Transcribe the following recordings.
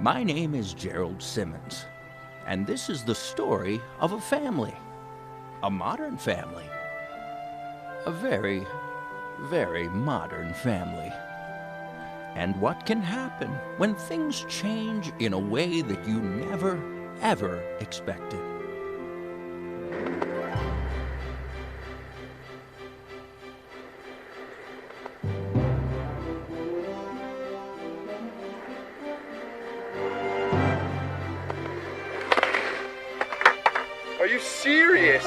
My name is Gerald Simmons, and this is the story of a family. A modern family. A very, very modern family. And what can happen when things change in a way that you never, ever expected. Are you serious?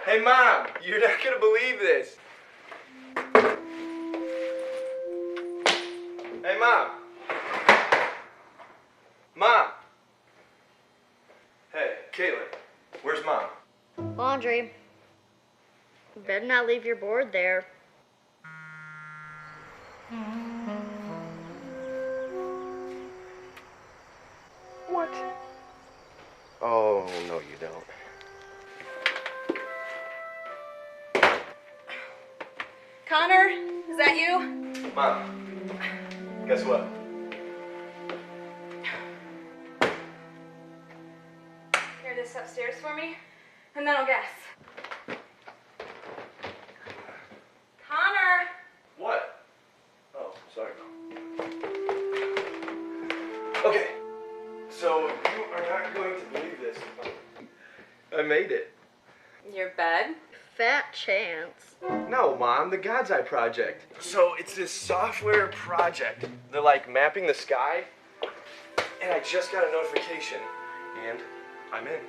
Hey, Mom, you're not gonna believe this. Hey, Mom. Mom. Hey, Caitlin, where's Mom? Laundry. You better not leave your board there. What? Oh, no, you don't. Connor, is that you? Mom, guess what? Carry this upstairs for me, and then I'll guess. Connor! What? Oh, sorry. Okay, so you are not going to believe this. I made it. Your bed? Fat chance. No, Mom, the God's Eye Project. So it's this software project. They're like mapping the sky, and I just got a notification, and I'm in.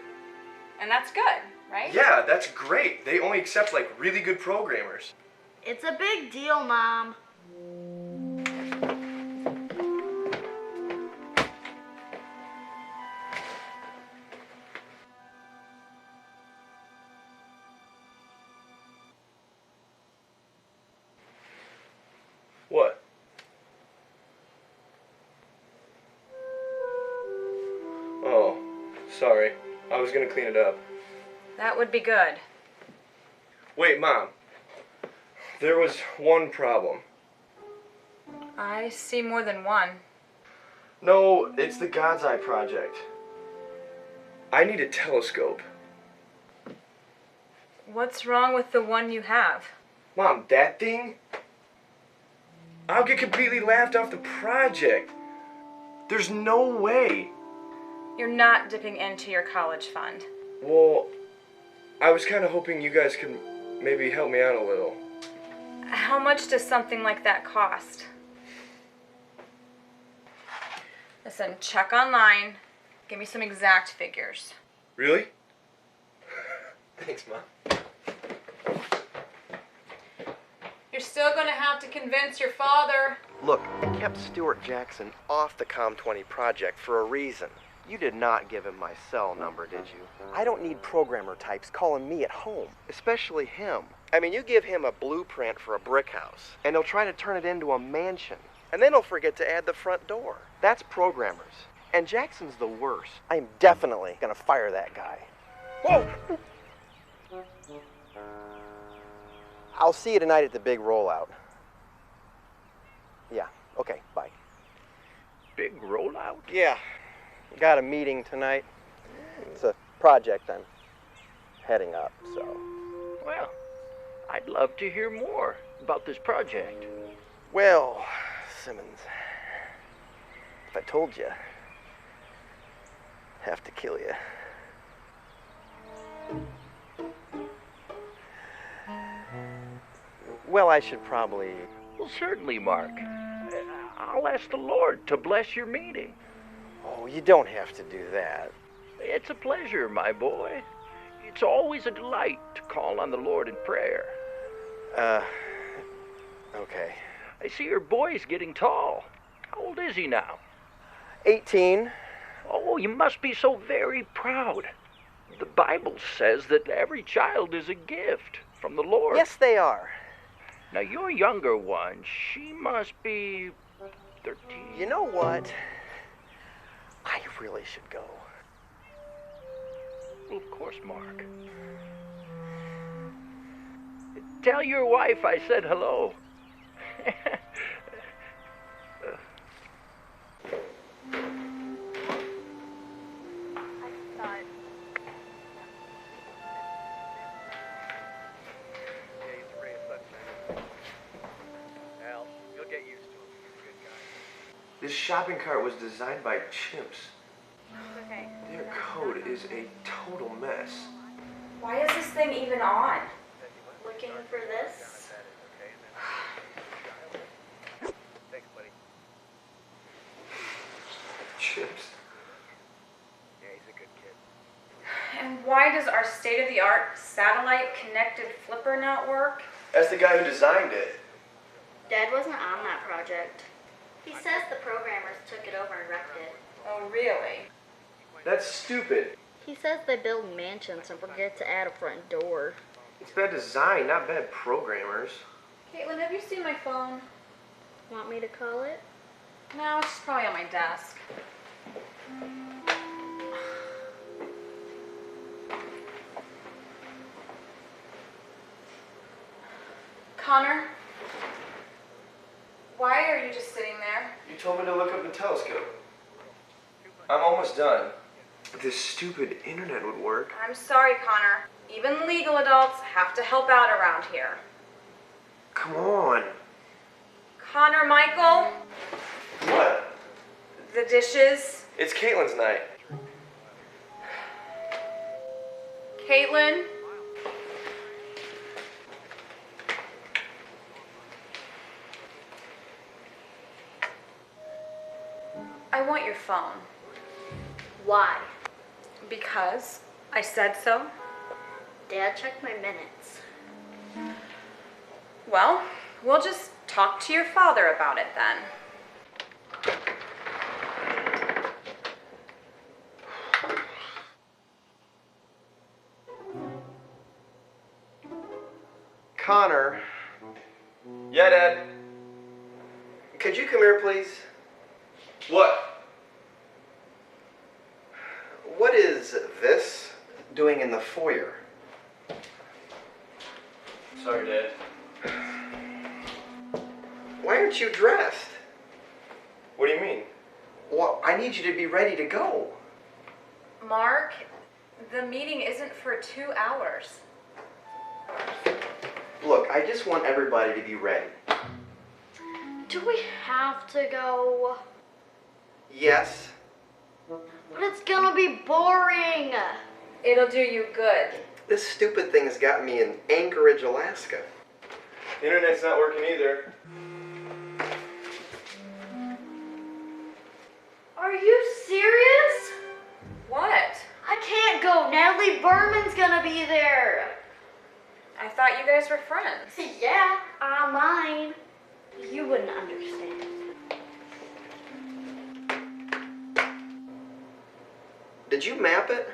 And that's good, right? Yeah, that's great. They only accept like really good programmers. It's a big deal, Mom. What? Oh, sorry. I was gonna clean it up. That would be good. Wait, Mom. There was one problem. I see more than one. No, it's the God's Eye Project. I need a telescope. What's wrong with the one you have? Mom, that thing? I'll get completely laughed off the project. There's no way. You're not dipping into your college fund. Well, I was kind of hoping you guys could maybe help me out a little. How much does something like that cost? Listen, check online. Give me some exact figures. Really? Thanks, Mom. You're still gonna have to convince your father. Look, I kept Stuart Jackson off the Com20 project for a reason. You did not give him my cell number, did you? I don't need programmer types calling me at home, especially him. I mean, you give him a blueprint for a brick house, and he'll try to turn it into a mansion. And then he'll forget to add the front door. That's programmers. And Jackson's the worst. I'm definitely gonna fire that guy. Whoa! I'll see you tonight at the big rollout. Yeah, okay, bye. Big rollout? Yeah, got a meeting tonight. It's a project I'm heading up, so. Well, I'd love to hear more about this project. Well, Simmons, if I told you, I'd have to kill you. Well, I should probably. Well, certainly, Mark. I'll ask the Lord to bless your meeting. Oh, you don't have to do that. It's a pleasure, my boy. It's always a delight to call on the Lord in prayer. Okay. I see your boy's getting tall. How old is he now? 18. Oh, you must be so very proud. The Bible says that every child is a gift from the Lord. Yes, they are. Now, your younger one, she must be 13. You know what? I really should go. Well, of course, Mark. Tell your wife I said hello. This shopping cart was designed by chimps. Okay. Their code is a total mess. Why is this thing even on? Looking for this? Chimps. And why does our state-of-the-art satellite-connected flipper not work? That's the guy who designed it. Dad wasn't on that project. He says the programmers took it over and wrecked it. Oh, really? That's stupid. He says they build mansions and forget to add a front door. It's bad design, not bad programmers. Caitlin, have you seen my phone? Want me to call it? No, it's just probably on my desk. Connor? Why are you just sitting there? You told me to look up the telescope. I'm almost done. This stupid internet would work. I'm sorry, Connor. Even legal adults have to help out around here. Come on. Connor, Michael, What? the dishes. It's Caitlin's night. Caitlin. I want your phone. Why? Because I said so. Dad checked my minutes. Well, we'll just talk to your father about it then. Connor. Yeah, Dad. Could you come here, please? What? What is this doing in the foyer? Sorry, Dad. Why aren't you dressed? What do you mean? Well, I need you to be ready to go. Mark, the meeting isn't for 2 hours. Look, I just want everybody to be ready. Do we have to go? Yes. But it's gonna be boring. It'll do you good. This stupid thing has got me in Anchorage, Alaska. The internet's not working either. Are you serious? What? I can't go. Natalie Berman's gonna be there. I thought you guys were friends. Yeah, online. You wouldn't understand. Did you map it?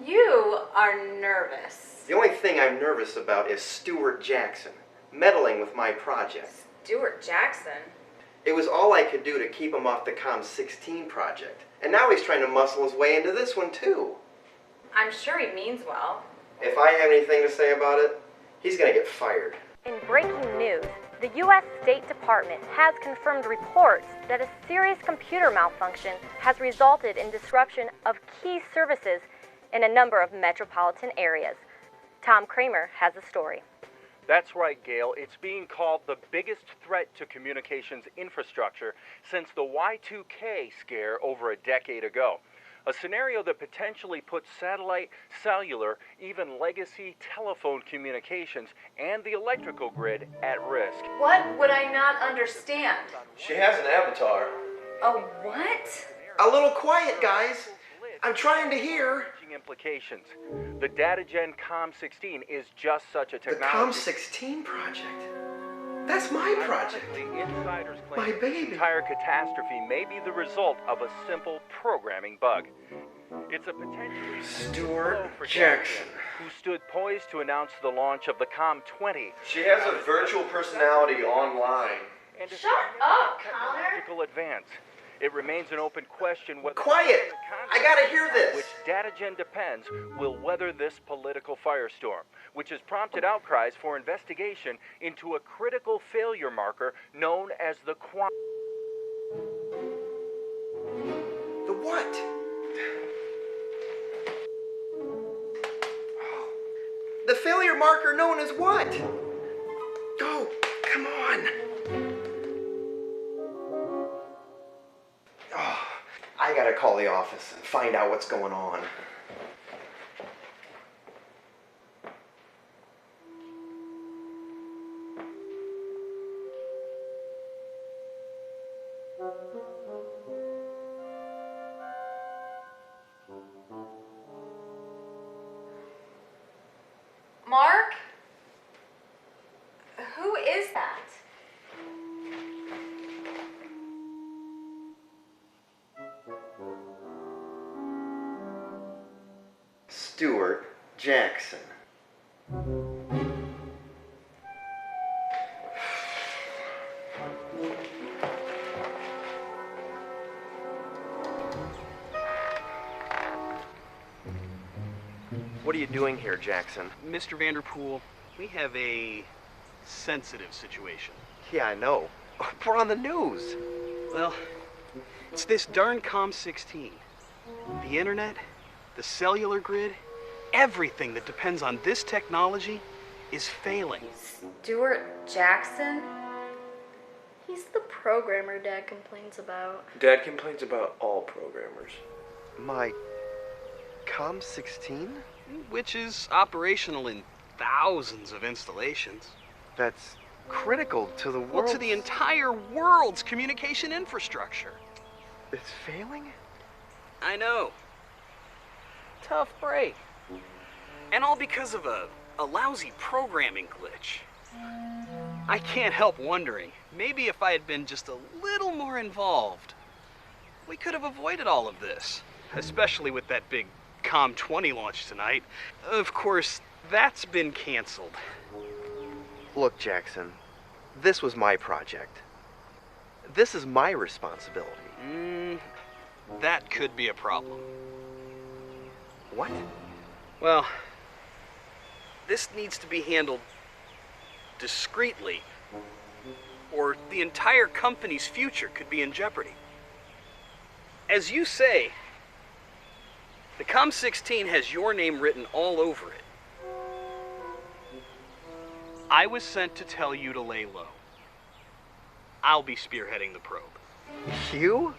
You are nervous. The only thing I'm nervous about is Stuart Jackson meddling with my project. Stuart Jackson? It was all I could do to keep him off the COM16 project. And now he's trying to muscle his way into this one too. I'm sure he means well. If I have anything to say about it, he's gonna get fired. In breaking news, the U.S. State Department has confirmed reports that a serious computer malfunction has resulted in disruption of key services in a number of metropolitan areas. Tom Kramer has the story. That's right, Gail. It's being called the biggest threat to communications infrastructure since the Y2K scare over a decade ago. A scenario that potentially puts satellite, cellular, even legacy telephone communications and the electrical grid at risk. What would I not understand? She has an avatar. A what? A little quiet, guys. I'm trying to hear. Implications. The DataGen COM16 is just such a The technology. COM16 project? That's my project. Ironically, insiders claim My this baby. entire catastrophe may be the result of a simple programming bug. It's a potentially Stuart blow for Jackson. who stood poised to announce the launch of the COM20. She has a virtual personality online. And a Shut up, Connor. technological advance. It remains an open question whether Quiet! I gotta hear this. which DataGen depends will weather this political firestorm, which has prompted outcries for investigation into a critical failure marker known as the The what? The failure marker known as what? Oh, come on. Oh, I gotta call the office and find out what's going on. Mark? Who is that? Stuart Jackson. What are you doing here, Jackson? Mr. Vanderpool, we have a sensitive situation. Yeah, I know. We're on the news. Well, it's this darn COM16. The internet, the cellular grid, everything that depends on this technology is failing. Stuart Jackson? He's the programmer Dad complains about. Dad complains about all programmers. My COM16? Which is operational in thousands of installations. That's critical to the world. Well, to the entire world's communication infrastructure. It's failing? I know. tough break. And all because of a lousy programming glitch. I can't help wondering, maybe if I had been just a little more involved, we could have avoided all of this. Especially with that big COM20 launch tonight. Of course, that's been canceled. Look, Jackson, this was my project. This is my responsibility. That could be a problem. What? Well, this needs to be handled discreetly, or the entire company's future could be in jeopardy. As you say, the COM16 has your name written all over it. I was sent to tell you to lay low. I'll be spearheading the probe. You?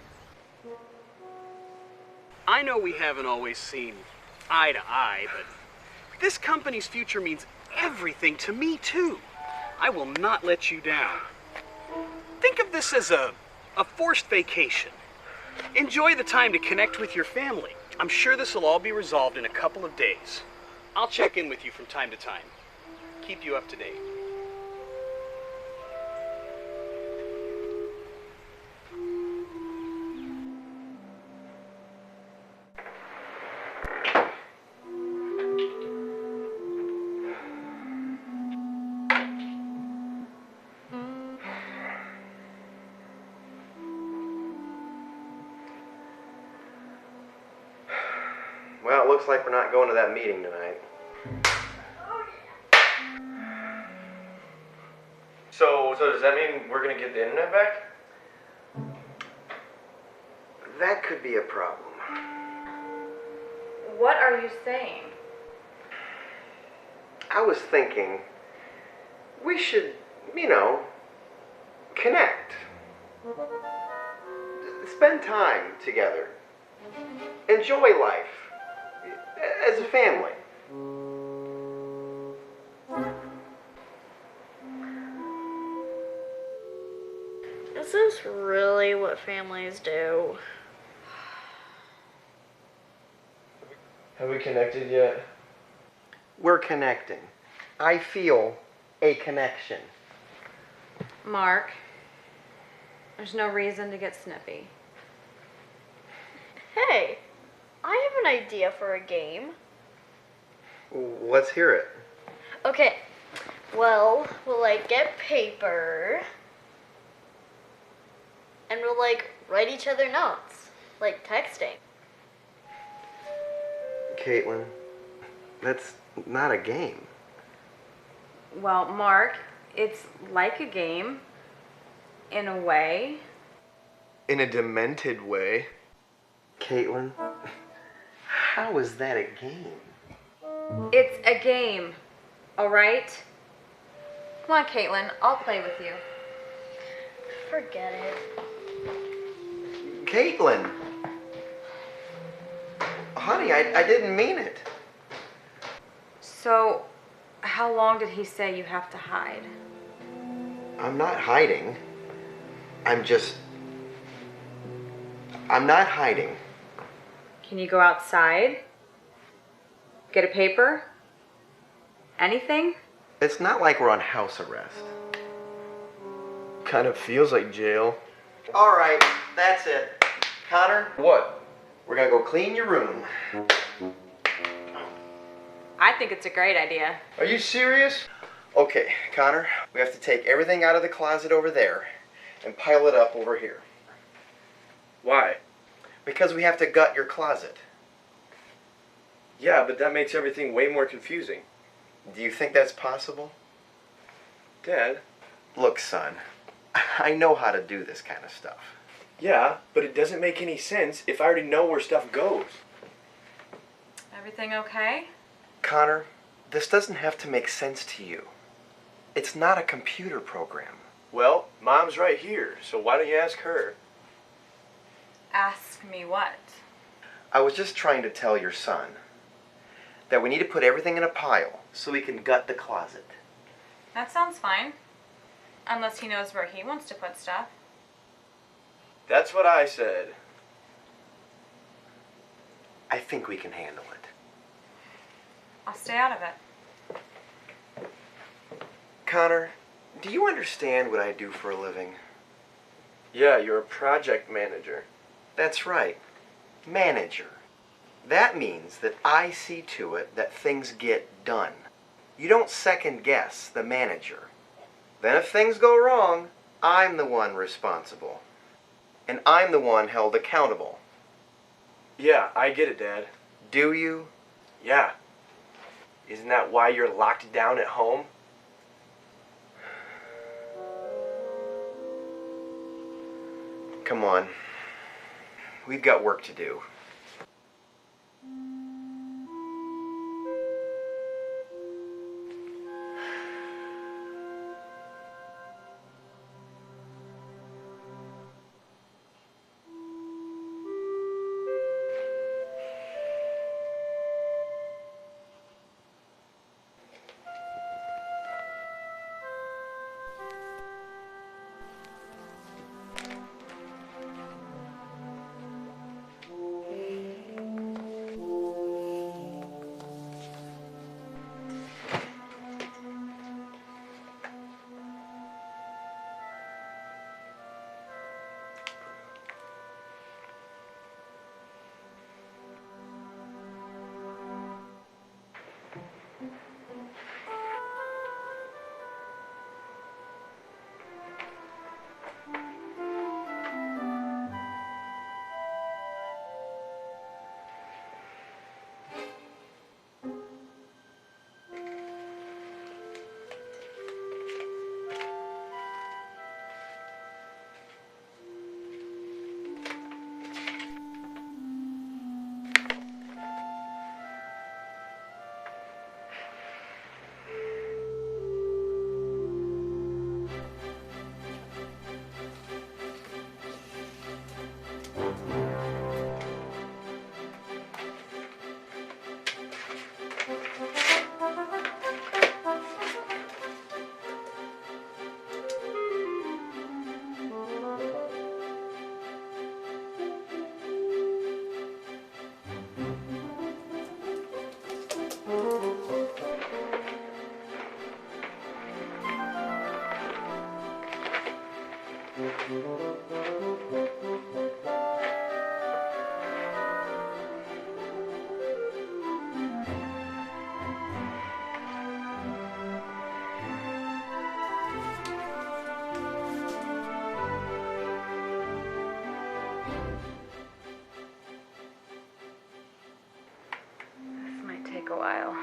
I know we haven't always seen eye to eye, but this company's future means everything to me too. I will not let you down. Think of this as a forced vacation. Enjoy the time to connect with your family. I'm sure this will all be resolved in a couple of days. I'll check in with you from time to time. Keep you up to date. Well, it looks like we're not going to that meeting tonight. So does that mean we're gonna get the internet back? That could be a problem. What are you saying? I was thinking we should, connect. Spend time together. Enjoy life. As a family. Is this really what families do? Have we connected yet? We're connecting. I feel a connection. Mark, there's no reason to get snippy. Hey, I have an idea for a game. Let's hear it. Okay, well, we'll get paper. And we'll write each other notes. Like texting. Caitlin, that's not a game. Well, Mark, it's like a game, in a way. In a demented way. Caitlin, how is that a game? It's a game, all right? Come on, Caitlin, I'll play with you. Forget it. Caitlin! Honey, I didn't mean it. So, how long did he say you have to hide? I'm not hiding. I'm not hiding. Can you go outside? Get a paper? Anything? It's not like we're on house arrest. Kind of feels like jail. All right, that's it. Connor, What? we're gonna go clean your room. I think it's a great idea. Are you serious? Okay, Connor, we have to take everything out of the closet over there and pile it up over here. Why? Because we have to gut your closet. Yeah, but that makes everything way more confusing. Do you think that's possible? Dad? Look, son, I know how to do this kind of stuff. Yeah, but it doesn't make any sense if I already know where stuff goes. Everything okay? Connor, this doesn't have to make sense to you. It's not a computer program. Well, Mom's right here, so why don't you ask her? Ask me what? I was just trying to tell your son that we need to put everything in a pile so we can gut the closet. That sounds fine. Unless he knows where he wants to put stuff. That's what I said. I think we can handle it. I'll stay out of it. Connor, do you understand what I do for a living? Yeah, you're a project manager. That's right. Manager. That means that I see to it that things get done. You don't second guess the manager. Then if things go wrong, I'm the one responsible. And I'm the one held accountable. Yeah, I get it, Dad. Do you? Yeah. Isn't that why you're locked down at home? Come on. We've got work to do. This might take a while.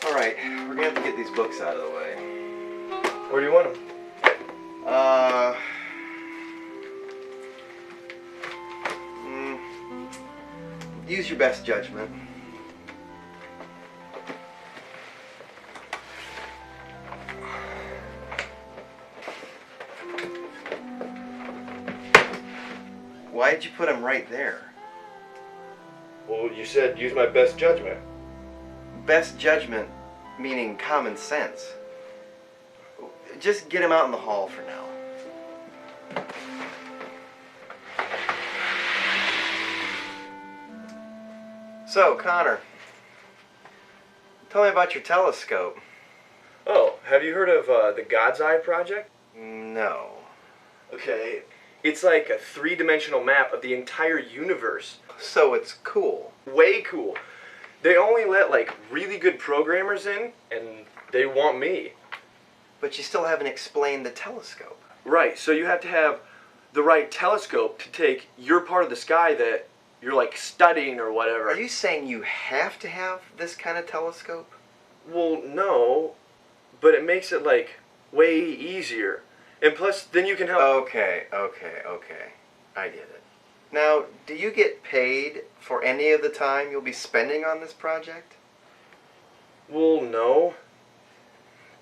Alright, we're gonna have to get these books out of the way. Where do you want them? Use your best judgment. Why'd you put them right there? Well, you said use my best judgment. Best judgment meaning common sense. Just get him out in the hall for now. So, Connor, tell me about your telescope. Oh, have you heard of the God's Eye Project? No. Okay, it's like a three-dimensional map of the entire universe. So it's cool. Way cool. They only let like really good programmers in, and they want me. But you still haven't explained the telescope. Right, so you have to have the right telescope to take your part of the sky that you're like studying or whatever. Are you saying you have to have this kind of telescope? Well, no, but it makes it like way easier. And plus, then you can help. Okay. I get it. Now, do you get paid for any of the time you'll be spending on this project? Well, no.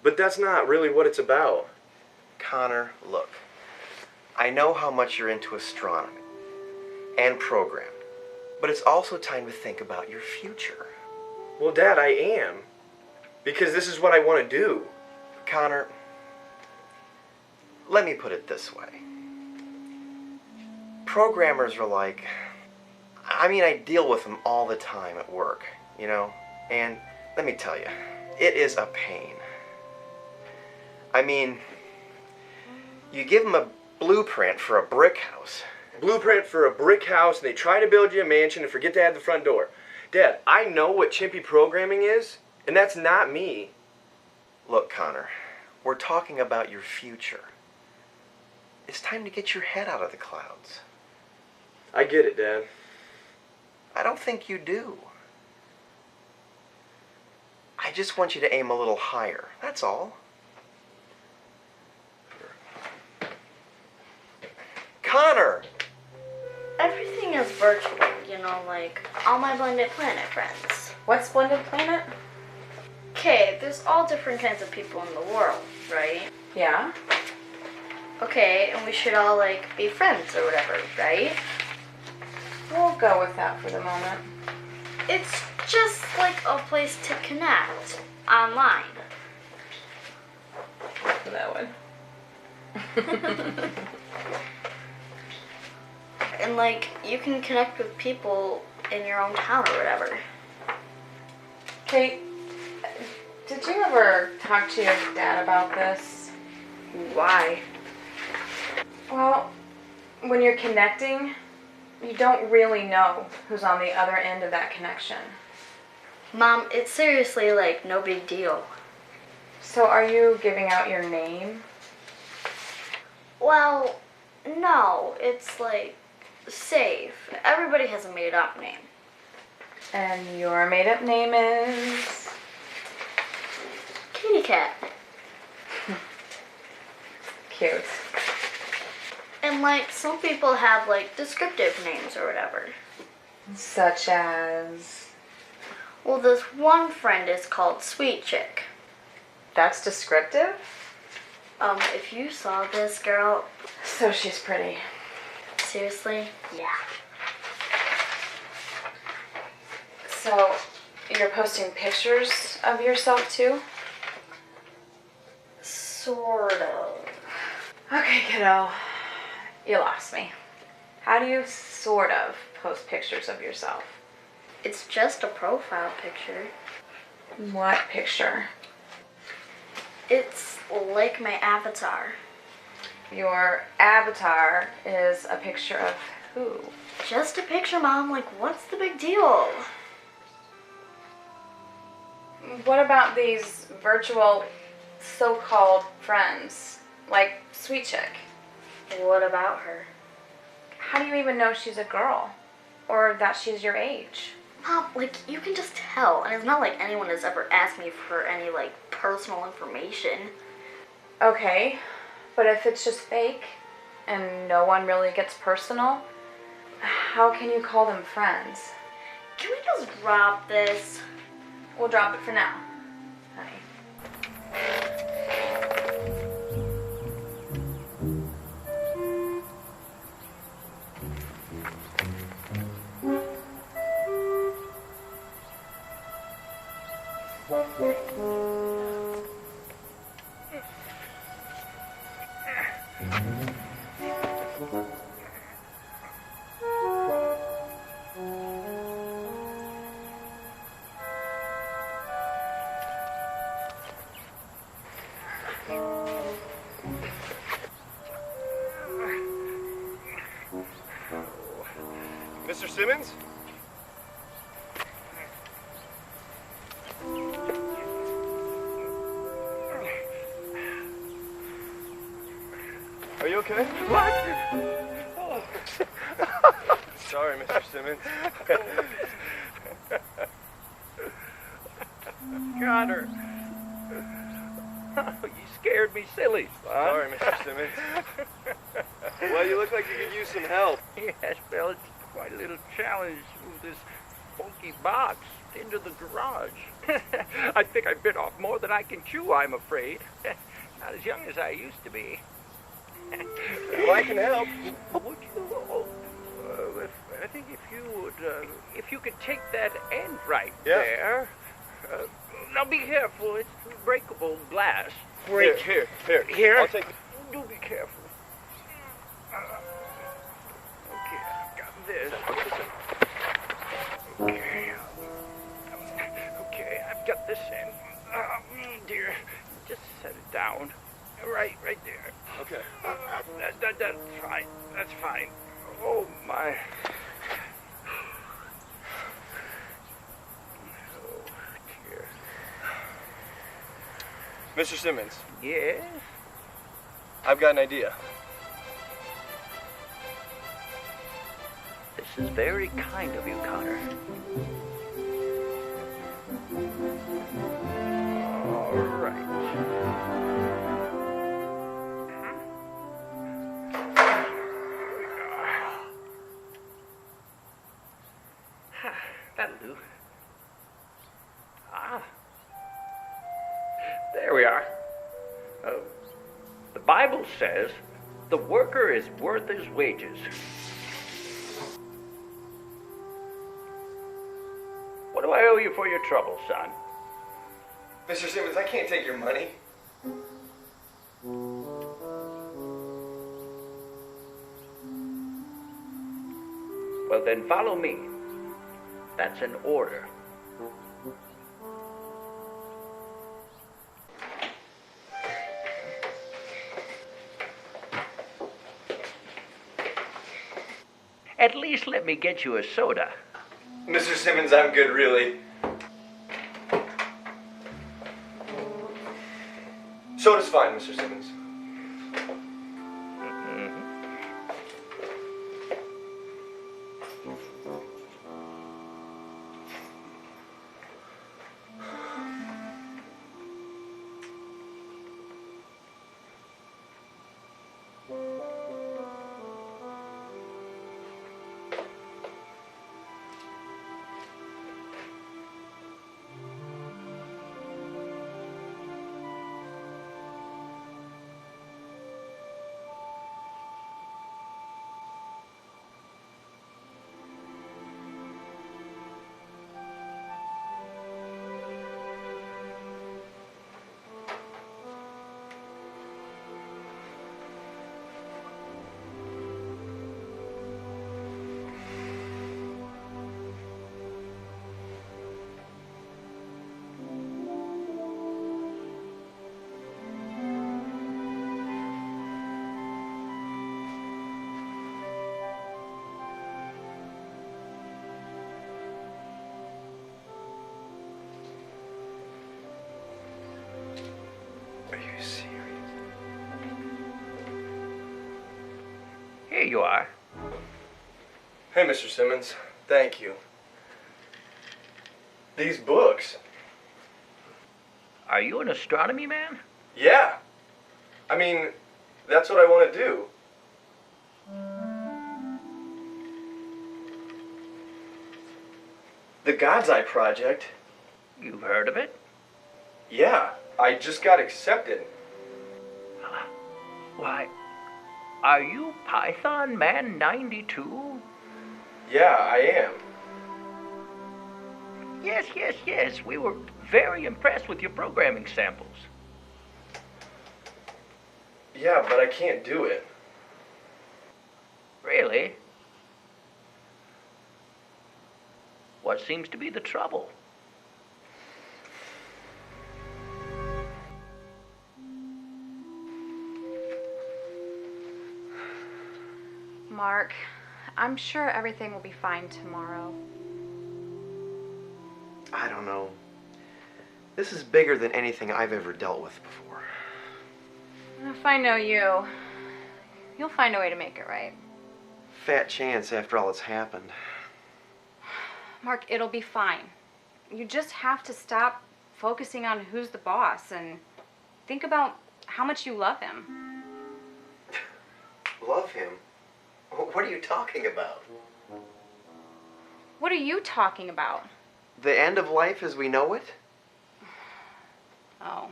But that's not really what it's about. Connor, look. I know how much you're into astronomy and programming, but it's also time to think about your future. Well, Dad, I am. Because this is what I want to do. Connor, let me put it this way. Programmers are like, I deal with them all the time at work, you know? And let me tell you, it is a pain. You give them a blueprint for a brick house. Blueprint for a brick house, and they try to build you a mansion and forget to add the front door. Dad, I know what chimpy programming is, and that's not me. Look, Connor, we're talking about your future. It's time to get your head out of the clouds. I get it, Dad. I don't think you do. I just want you to aim a little higher, that's all. Connor! Everything is virtual, like all my Blended Planet friends. What's Blended Planet? Okay, there's all different kinds of people in the world, right? Yeah. Okay, and we should all, be friends or whatever, right? We'll go with that for the moment. It's just like a place to connect online. That one. And, you can connect with people in your own town or whatever. Kate, did you ever talk to your dad about this? Why? Well, When you're connecting, you don't really know who's on the other end of that connection. Mom, it's seriously like no big deal. So are you giving out your name? Well, no, it's like safe. Everybody has a made up name. And your made-up name is? Kitty Cat. Cute. And like some people have like descriptive names or whatever. Such as? Well, this one friend is called Sweet Chick. That's descriptive? If you saw this girl, So she's pretty. seriously, yeah. So you're posting pictures of yourself too? Sort of. Okay, kiddo. You lost me. How do you sort of post pictures of yourself? It's just a profile picture. What picture? It's like my avatar. Your avatar is a picture of who? Just a picture, Mom. Like, what's the big deal? What about these virtual so-called friends, like Sweet Chick? What about her? How do you even know she's a girl? Or that she's your age? Mom, like, you can just tell. And it's not like anyone has ever asked me for any, like, personal information. Okay, but if it's just fake and no one really gets personal, how can you call them friends? Can we just drop this? We'll drop it for now, honey. Mr. Simmons? Are you okay? What? Sorry, Mr. Simmons. Got her. You scared me silly, son. Sorry, Mr. Simmons. Well, you look like you could use some help. Yes, well, it's quite a little challenge to move this bulky box into the garage. I think I bit off more than I can chew, I'm afraid. Not as young as I used to be. Well, I can help. Would you? I think if you could take that end right there. Now be careful. It's breakable glass. Here. Here? I'll take it. Do be careful. Okay, I've got this. Okay, I've got this end. Dear, just set it down. Right there. Okay. That's fine. That's fine. Oh, my. Oh, dear. Mr. Simmons, Yes? I've got an idea. This is very kind of you, Connor. All right. That'll do. There we are. The Bible says the worker is worth his wages. What do I owe you for your trouble, son? Mr. Simmons, I can't take your money. Well, then follow me. That's an order. At least let me get you a soda. Mr. Simmons, I'm good, really. Soda's fine, Mr. Simmons. Are you serious? Here you are. Hey, Mr. Simmons. Thank you. These books. Are you an astronomy man? Yeah. I mean, that's what I want to do. The God's Eye Project? You've heard of it? Yeah, I just got accepted. Why, are you Python Man 92? Yeah, I am. Yes. We were very impressed with your programming samples. Yeah, but I can't do it. Really? What seems to be the trouble? Mark, I'm sure everything will be fine tomorrow. I don't know. This is bigger than anything I've ever dealt with before. If I know you, you'll find a way to make it right. Fat chance after all that's happened. Mark, it'll be fine. You just have to stop focusing on who's the boss and think about how much you love him. Love him? What are you talking about? What are you talking about? The end of life as we know it? Oh.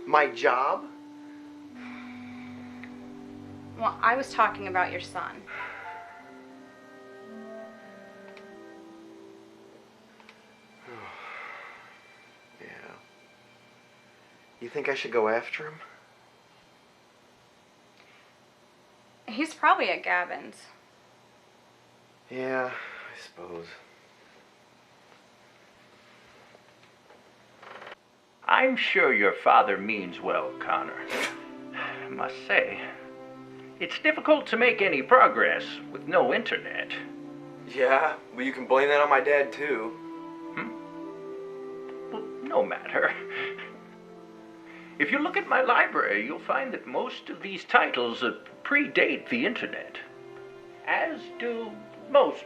My job? Well, I was talking about your son. Yeah. You think I should go after him? He's probably at Gavin's. Yeah, I suppose. I'm sure your father means well, Connor. I must say, it's difficult to make any progress with no internet. Yeah, well, you can blame that on my dad, too. Well, no matter. If you look at my library, you'll find that most of these titles predate the internet, as do most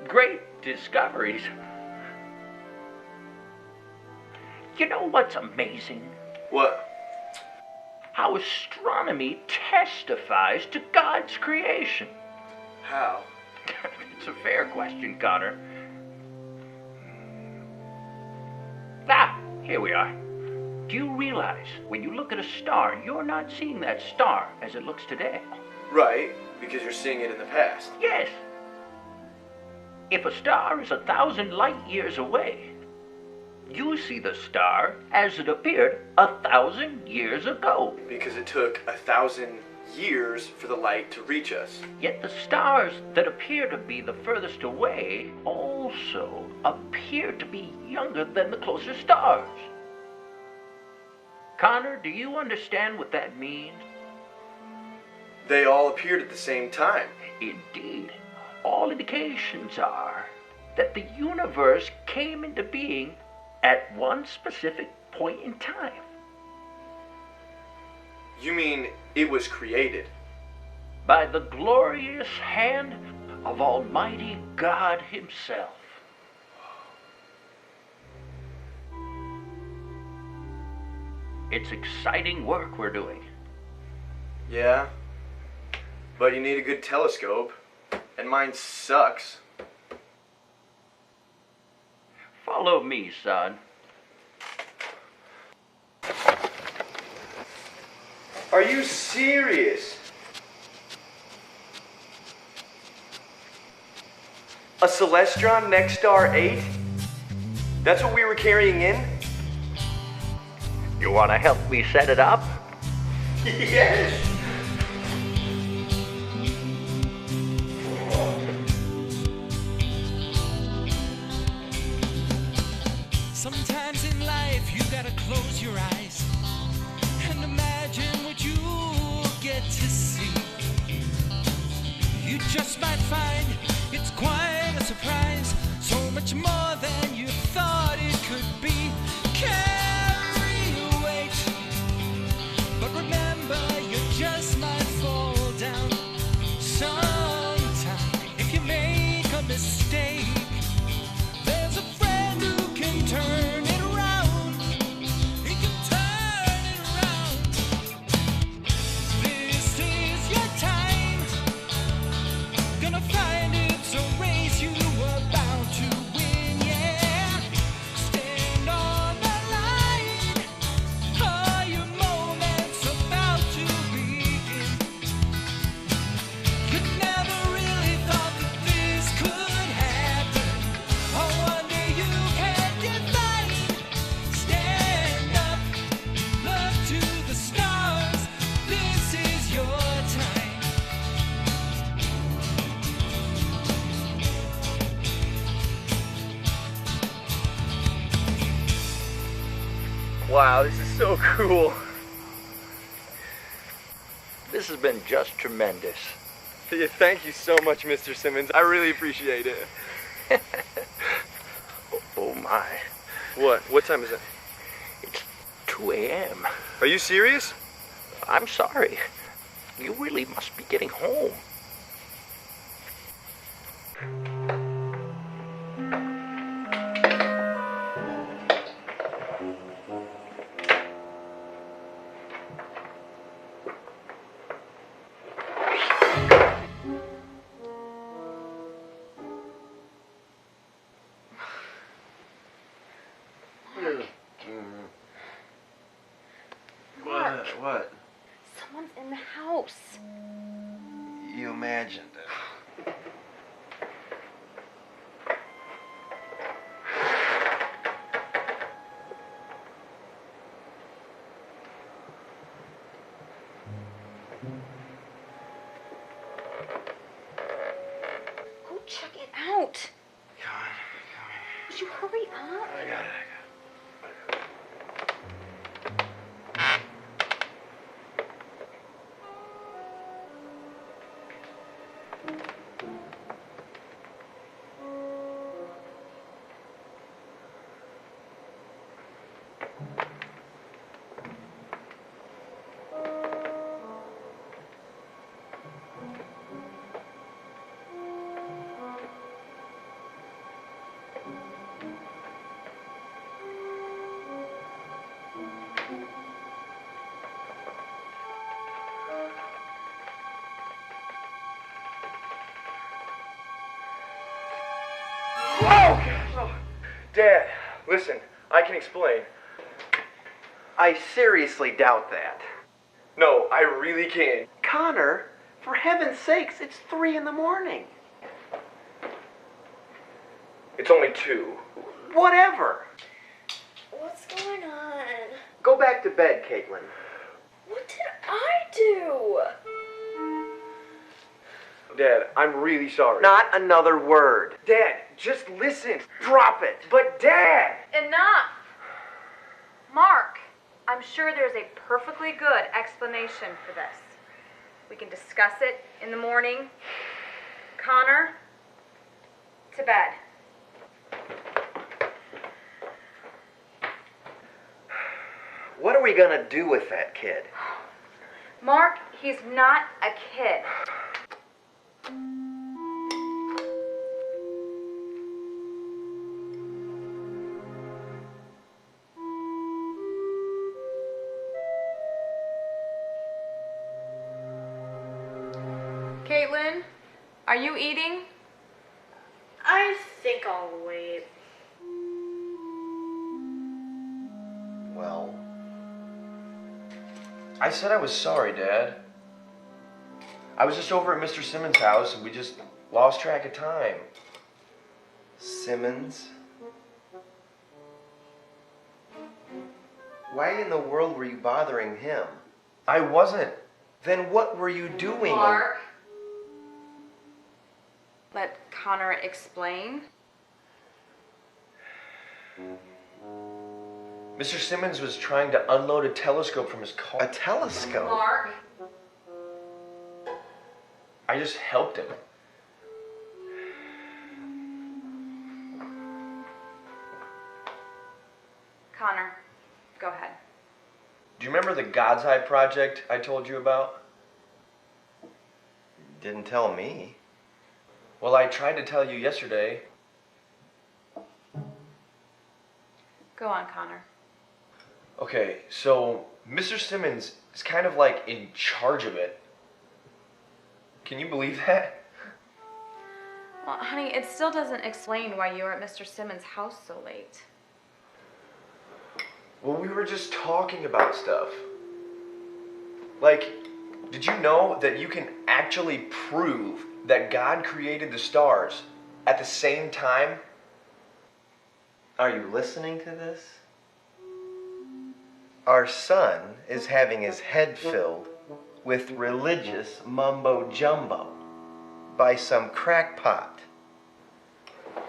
great discoveries. You know what's amazing? What? How astronomy testifies to God's creation. How? It's a fair question, Connor. Ah, here we are. Do you realize when you look at a star, you're not seeing that star as it looks today? Right, because you're seeing it in the past. Yes. If a star is 1,000 light years away, you see the star as it appeared 1,000 years ago. Because it took 1,000 years for the light to reach us. Yet the stars that appear to be the furthest away also appear to be younger than the closer stars. Connor, do you understand what that means? They all appeared at the same time. Indeed. All indications are that the universe came into being at one specific point in time. You mean it was created? By the glorious hand of Almighty God Himself. It's exciting work we're doing. Yeah, but you need a good telescope, and mine sucks. Follow me, son. Are you serious? A Celestron Next Star 8? That's what we were carrying in? You want to help me set it up? Yes! Sometimes in life you gotta close your eyes and imagine what you get to see. You just might find it's quite a surprise, so much more than you thought it could be. Carry your weight, but remember you just might fall down sometime. If you make a mistake, there's a friend who can turn it around. He can turn it around. This is your time. Gonna find it's a race you were bound to win, yeah. Stand on the line. Oh, your moment's about to begin. You never really thought that this could happen. Oh, one day you can define. Stand up, look to the stars. This is your time. Wow, this is so cool. This has been just tremendous. Yeah, thank you so much, Mr. Simmons. I really appreciate it. Oh my. What? What time is it? It's 2 a.m. Are you serious? I'm sorry. You really must be getting home. What? Someone's in the house. You imagined it. Go check it out. Come on. Would you hurry up? I got it. Oh, Dad, listen, I can explain. I seriously doubt that. No, I really can. Connor, for heaven's sakes, it's 3 in the morning. It's only 2. Whatever. What's going on? Go back to bed, Caitlin. What did I do? Dad, I'm really sorry. Not another word. Dad, just listen. Drop it. But Dad! Enough! Mark, I'm sure there's a perfectly good explanation for this. We can discuss it in the morning. Connor, to bed. What are we gonna do with that kid? Mark, he's not a kid. Caitlin, are you eating? I think I'll wait. Well, I said I was sorry, Dad. I was just over at Mr. Simmons' house and we just lost track of time. Simmons? Why in the world were you bothering him? I wasn't. Then what were you doing? Mark. Let Connor explain. Mr. Simmons was trying to unload a telescope from his car. A telescope? Mark. I just helped him. Connor, go ahead. Do you remember the God's Eye project I told you about? Didn't tell me. Well, I tried to tell you yesterday. Go on, Connor. Okay, so Mr. Simmons is kind of like in charge of it. Can you believe that? Well, honey, it still doesn't explain why you were at Mr. Simmons' house so late. Well, we were just talking about stuff. Like, did you know that you can actually prove that God created the stars at the same time? Are you listening to this? Our son is having his head filled with religious mumbo jumbo by some crackpot.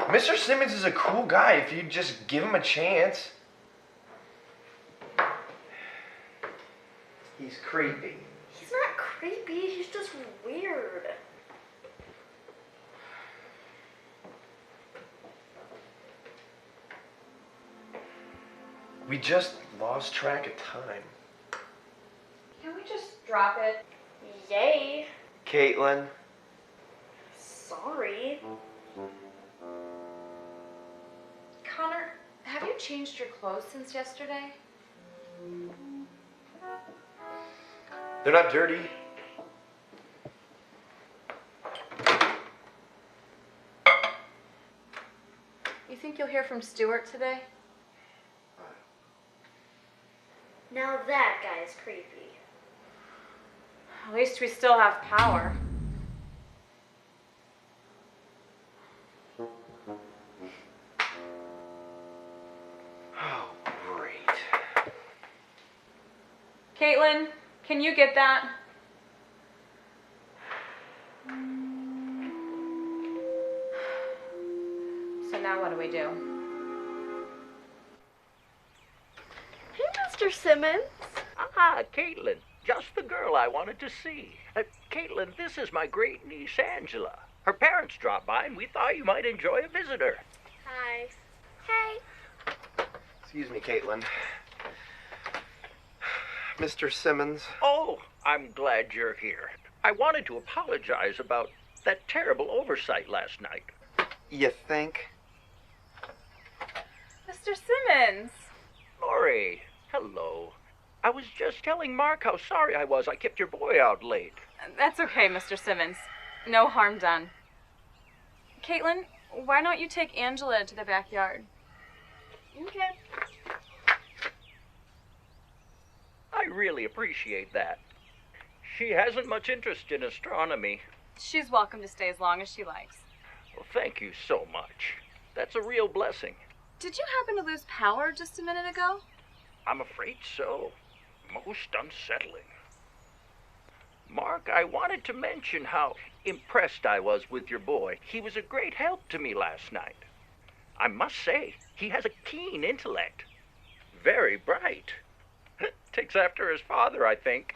Mr. Simmons is a cool guy if you just give him a chance. He's creepy. He's not creepy, he's just weird. We just lost track of time. Can we just drop it? Yay. Caitlin, Sorry. Connor, have you changed your clothes since yesterday? They're not dirty. You think you'll hear from Stuart today? Now that guy is creepy. At least we still have power. oh great. Caitlin, can you get that? So now what do we do? Hey, Mr. Simmons. Ah, Caitlin, just the girl I wanted to see. Caitlin, this is my great niece Angela. Her parents dropped by and we thought you might enjoy a visitor. Hi. Hey. Excuse me, Caitlin. Mr. Simmons. Oh, I'm glad you're here. I wanted to apologize about that terrible oversight last night. You think? Mr. Simmons. Lori, hello. I was just telling Mark how sorry I was I kept your boy out late. That's okay, Mr. Simmons. No harm done. Caitlin, why don't you take Angela to the backyard? Okay. I really appreciate that. She hasn't much interest in astronomy. She's welcome to stay as long as she likes. Well, thank you so much. That's a real blessing. Did you happen to lose power just a minute ago? I'm afraid so. Most unsettling. Mark, I wanted to mention how impressed I was with your boy. He was a great help to me last night. I must say, he has a keen intellect. Very bright. Takes after his father, I think.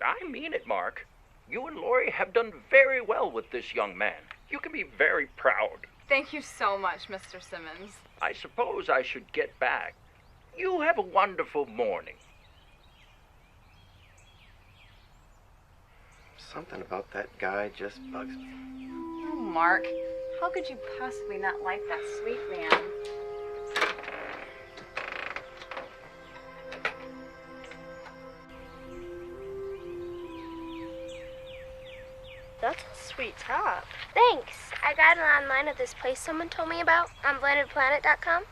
I mean it, Mark. You and Lori have done very well with this young man. You can be very proud. Thank you so much, Mr. Simmons. I suppose I should get back. You have a wonderful morning. Something about that guy just bugs me. Oh, Mark, how could you possibly not like that sweet man? That's a sweet top. Thanks. I got it online at this place someone told me about on blendedplanet.com.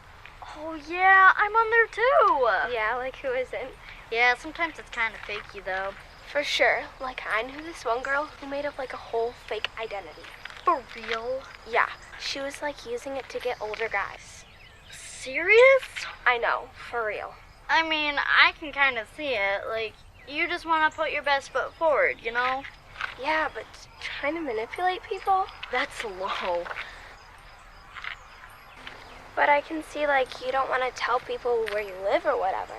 Oh, yeah, I'm on there too. Yeah, like who isn't? Yeah, sometimes it's kind of fakey, though. For sure. Like I knew this one girl who made up like a whole fake identity. For real? Yeah. She was like using it to get older guys. Serious? I know. For real. I mean, I can kind of see it. Like, you just want to put your best foot forward, you know? Yeah, but trying to manipulate people? That's low. But I can see, like, you don't want to tell people where you live or whatever.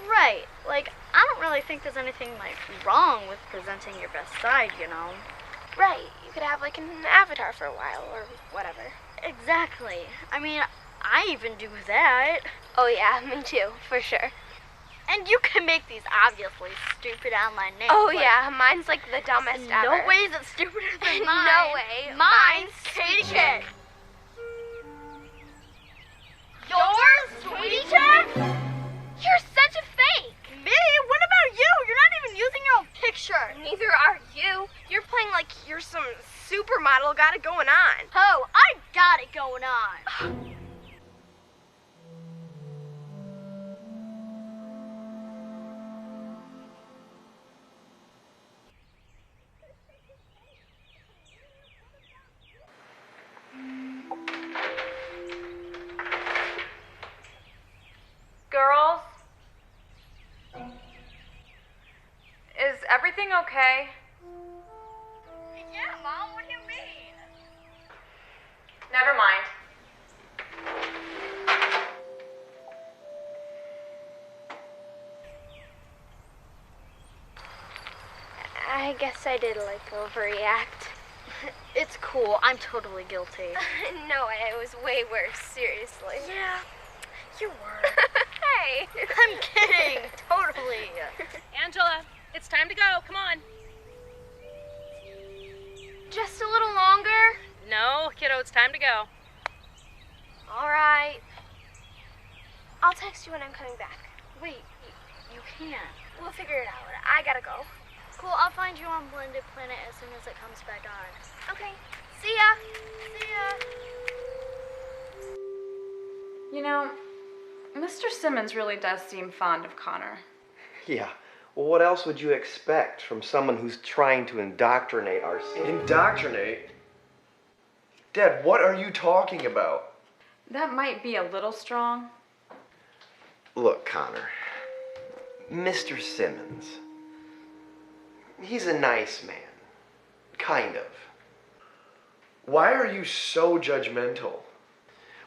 Right. Like, I don't really think there's anything, like, wrong with presenting your best side, you know? Right. You could have, like, an avatar for a while or whatever. Exactly. I mean, I even do that. Oh, yeah, me too, for sure. And you can make these obviously stupid online names. Oh, like, yeah, mine's, like, the dumbest ever. No way is it stupider than mine. No way. Mine's Katie Chick. Yours, Sweetie Chick? You're such a fake. Me? What about you? You're not even using your own picture. Neither are you. You're playing like you're some supermodel got it going on. Oh, I got it going on. Girls? Is everything okay? Yeah, Mom, what do you mean? Never mind. I guess I did, like, overreact. It's cool. I'm totally guilty. No, it was way worse, seriously. Yeah, you were. Hey! I'm kidding. Totally. Angela, it's time to go. Come on. Just a little longer? No, kiddo, it's time to go. All right. I'll text you when I'm coming back. Wait, you can't. We'll figure it out. I gotta go. Cool, I'll find you on Blended Planet as soon as it comes back on. Okay. See ya. See ya. You know, Mr. Simmons really does seem fond of Connor. Yeah. Well, what else would you expect from someone who's trying to indoctrinate our city? Indoctrinate? Dad, what are you talking about? That might be a little strong. Look, Connor. Mr. Simmons. He's a nice man. Kind of. Why are you so judgmental?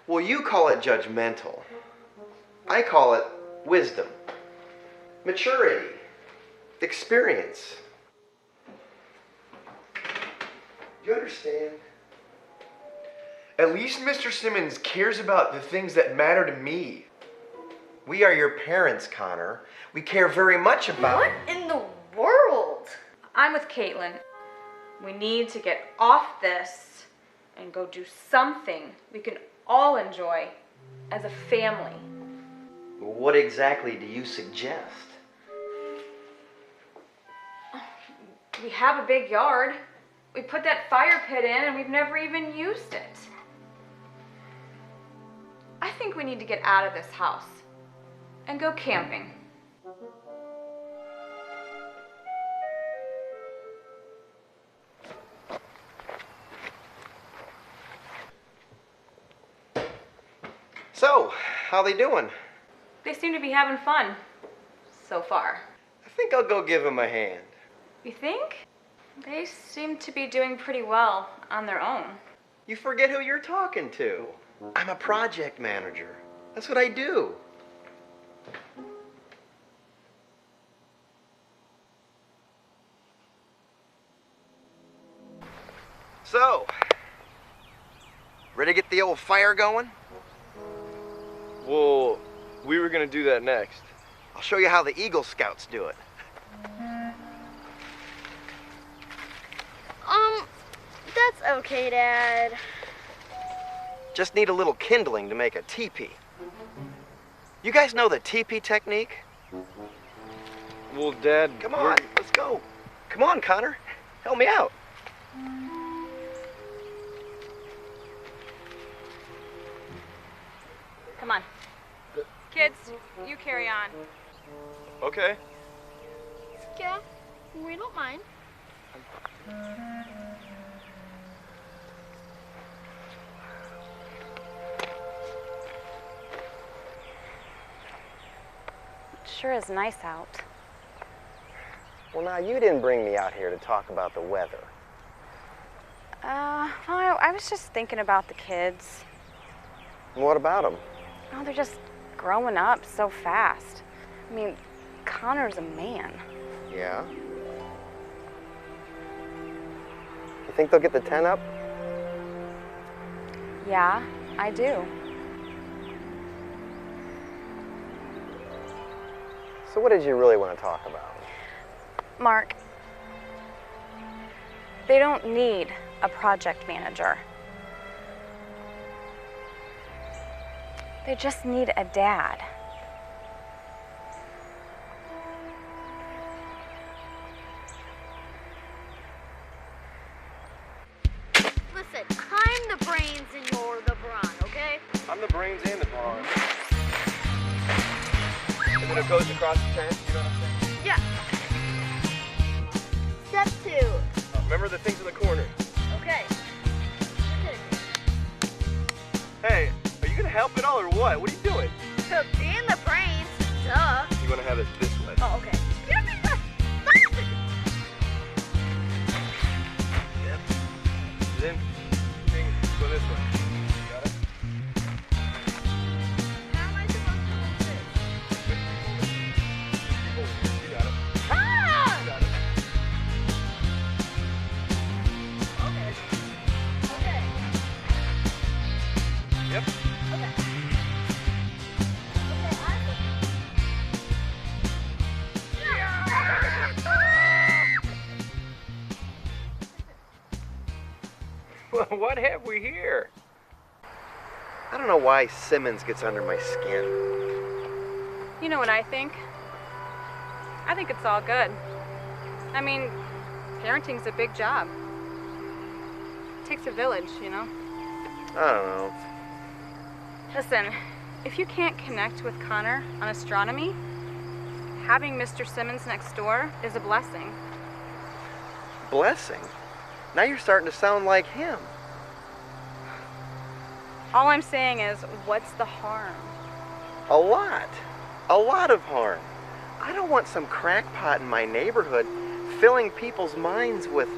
Well, you call it judgmental. I call it wisdom, maturity, experience. You understand? At least Mr. Simmons cares about the things that matter to me. We are your parents, Connor. We care very much about... What in the world? I'm with Caitlin. We need to get off this and go do something we can all enjoy as a family. What exactly do you suggest? We have a big yard. We put that fire pit in and we've never even used it. I think we need to get out of this house and go camping. So, how they doing? They seem to be having fun so far. I think I'll go give them a hand. You think? They seem to be doing pretty well on their own. You forget who you're talking to. I'm a project manager. That's what I do. So, Ready to get the old fire going? Well, we were gonna do that next. I'll show you how the Eagle Scouts do it. That's okay, Dad. Just need a little kindling to make a teepee. You guys know the teepee technique? Well, Dad, Come on, let's go. Come on, Connor. Help me out. Come on. Kids, you carry on. Okay. Yeah, we don't mind. It sure is nice out. Well, now, you didn't bring me out here to talk about the weather. Well, I was just thinking about the kids. What about them? Oh, they're just growing up so fast. I mean, Connor's a man. Yeah? You think they'll get the 10 up? Yeah, I do. So what did you really want to talk about? Mark, they don't need a project manager. They just need a dad. Listen, I'm the brains and you're the brawn, okay? I'm the brains and the brawn. And then it goes across the tent, you know what I'm saying? Yeah. Step 2. Remember the things in the corner. Okay. Hey, are you gonna help at all or what? What are you doing? So, being the brains, duh. You wanna have it this way. Oh, okay. Yep. Then, go this way. Got it? How am I supposed to hold this? You got it. Ah! You got it. Okay. Okay. Yep. Okay. What have we here? I don't know why Simmons gets under my skin. You know what I think? I think it's all good. I mean, parenting's a big job. It takes a village, you know? I don't know. Listen, if you can't connect with Connor on astronomy, having Mr. Simmons next door is a blessing. Blessing? Now you're starting to sound like him. All I'm saying is, what's the harm? A lot. A lot of harm. I don't want some crackpot in my neighborhood filling people's minds with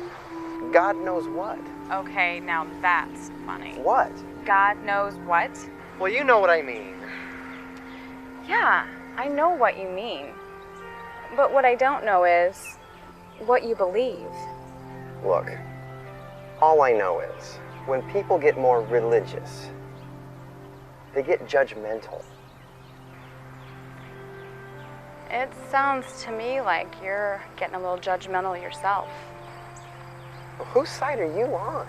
God knows what. Okay, now that's funny. What? God knows what? Well, you know what I mean. Yeah, I know what you mean. But what I don't know is what you believe. Look, all I know is when people get more religious, they get judgmental. It sounds to me like you're getting a little judgmental yourself. Well, whose side are you on?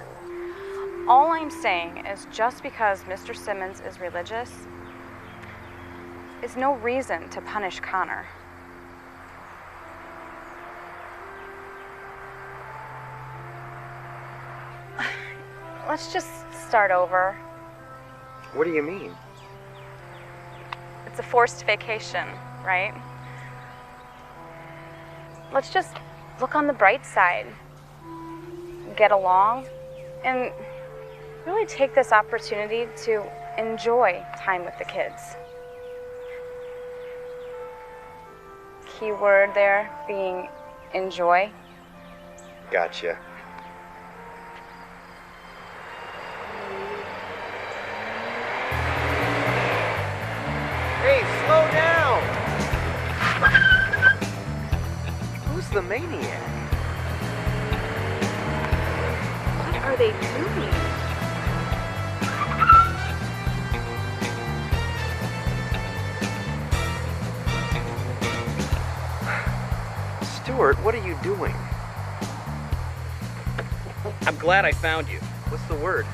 All I'm saying is just because Mr. Simmons is religious is no reason to punish Connor. Let's just start over. What do you mean? It's a forced vacation, right? Let's just look on the bright side, get along, and really take this opportunity to enjoy time with the kids. Key word there being enjoy. Gotcha. Hey, slow down! Who's the maniac? What are they doing? Stuart, what are you doing? I'm glad I found you. What's the word?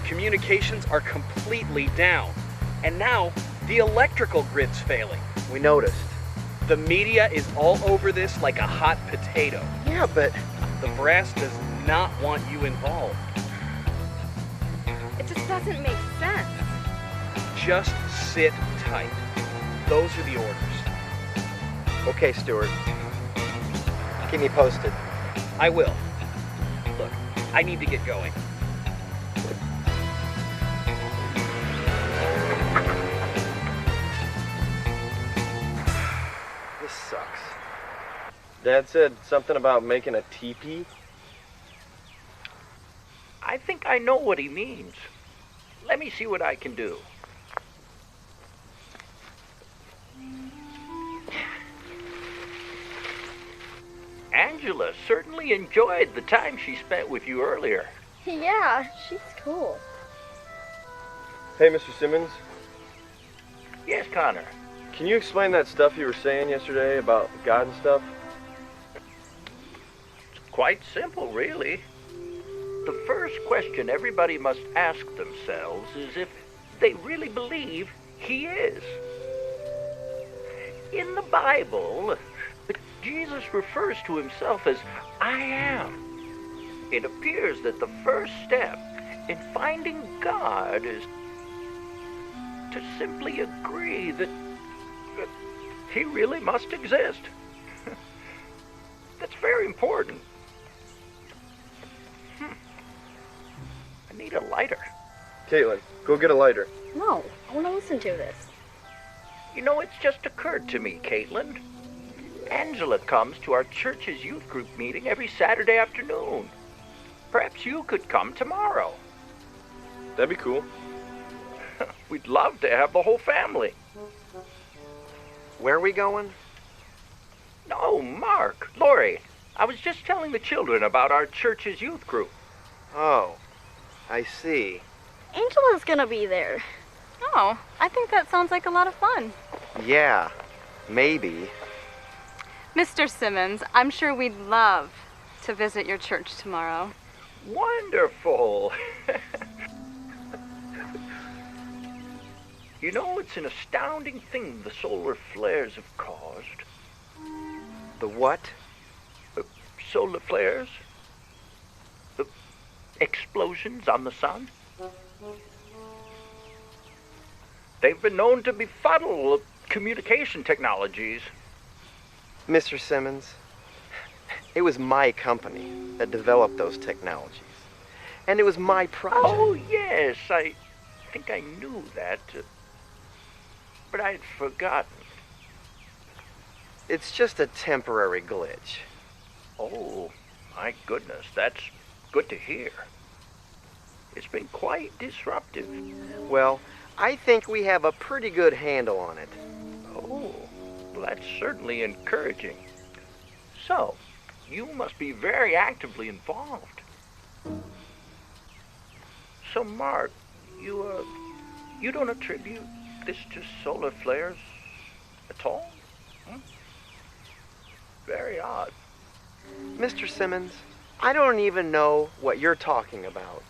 Communications are completely down. And now, the electrical grid's failing. We noticed. The media is all over this like a hot potato. Yeah, but The brass does not want you involved. It just doesn't make sense. Just sit tight. Those are the orders. okay, Stuart. Keep me posted. I will. Look, I need to get going. This sucks. Dad said something about making a teepee. I think I know what he means. Let me see what I can do. Angela certainly enjoyed the time she spent with you earlier. Yeah, she's cool. Hey, Mr. Simmons. Yes, Connor. Can you explain that stuff you were saying yesterday about God and stuff? Quite simple, really. The first question everybody must ask themselves is if they really believe he is. In the Bible, Jesus refers to himself as I am. It appears that the first step in finding God is to simply agree that he really must exist. That's very important. I need a lighter. Caitlin, go get a lighter. No, I want to listen to this. You know, it's just occurred to me, Caitlin. Angela comes to our church's youth group meeting every Saturday afternoon. Perhaps you could come tomorrow. That'd be cool. We'd love to have the whole family. Where are we going? No, Mark, Lori, I was just telling the children about our church's youth group. Oh, I see. Angela's gonna be there. Oh, I think that sounds like a lot of fun. Yeah, maybe. Mr. Simmons, I'm sure we'd love to visit your church tomorrow. Wonderful. You know, it's an astounding thing the solar flares have caused. The what? Solar flares? The explosions on the sun? They've been known to befuddle communication technologies. Mr. Simmons, it was my company that developed those technologies. And it was my project. Oh, yes, I think I knew that. But I'd forgotten. It's just a temporary glitch. Oh, my goodness, that's good to hear. It's been quite disruptive. Well, I think we have a pretty good handle on it. Oh, well, that's certainly encouraging. So, you must be very actively involved. So, Mark, you don't attribute this to solar flares at all? Very odd. Mr. Simmons, I don't even know what you're talking about.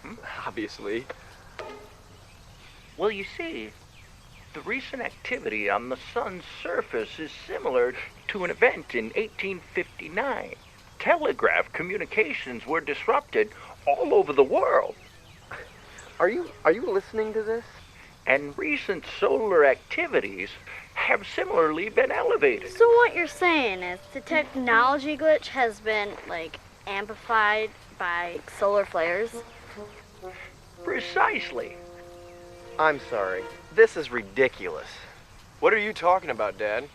Obviously. Well, you see, the recent activity on the sun's surface is similar to an event in 1859. Telegraph communications were disrupted all over the world. Are you listening to this? And recent solar activities have similarly been elevated. So what you're saying is the technology glitch has been, like, amplified by solar flares? Precisely. I'm sorry. This is ridiculous. What are you talking about, Dad?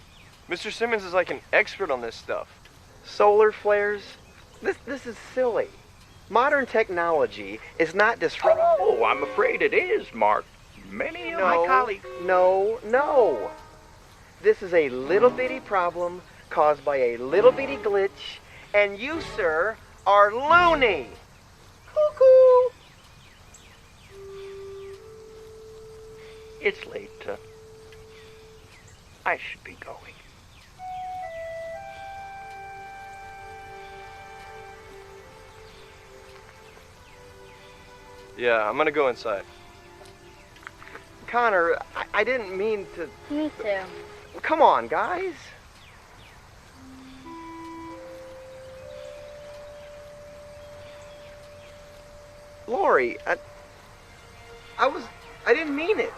Mr. Simmons is like an expert on this stuff. Solar flares? This is silly. Modern technology is not disruptive. Oh, I'm afraid it is, Mark. Many of my colleagues... No. This is a little bitty problem caused by a little bitty glitch, and you, sir, are loony. Cuckoo. It's late. I should be going. Yeah, I'm gonna go inside. Connor, I didn't mean to... Me too. Come on, guys. Lori, I didn't mean it.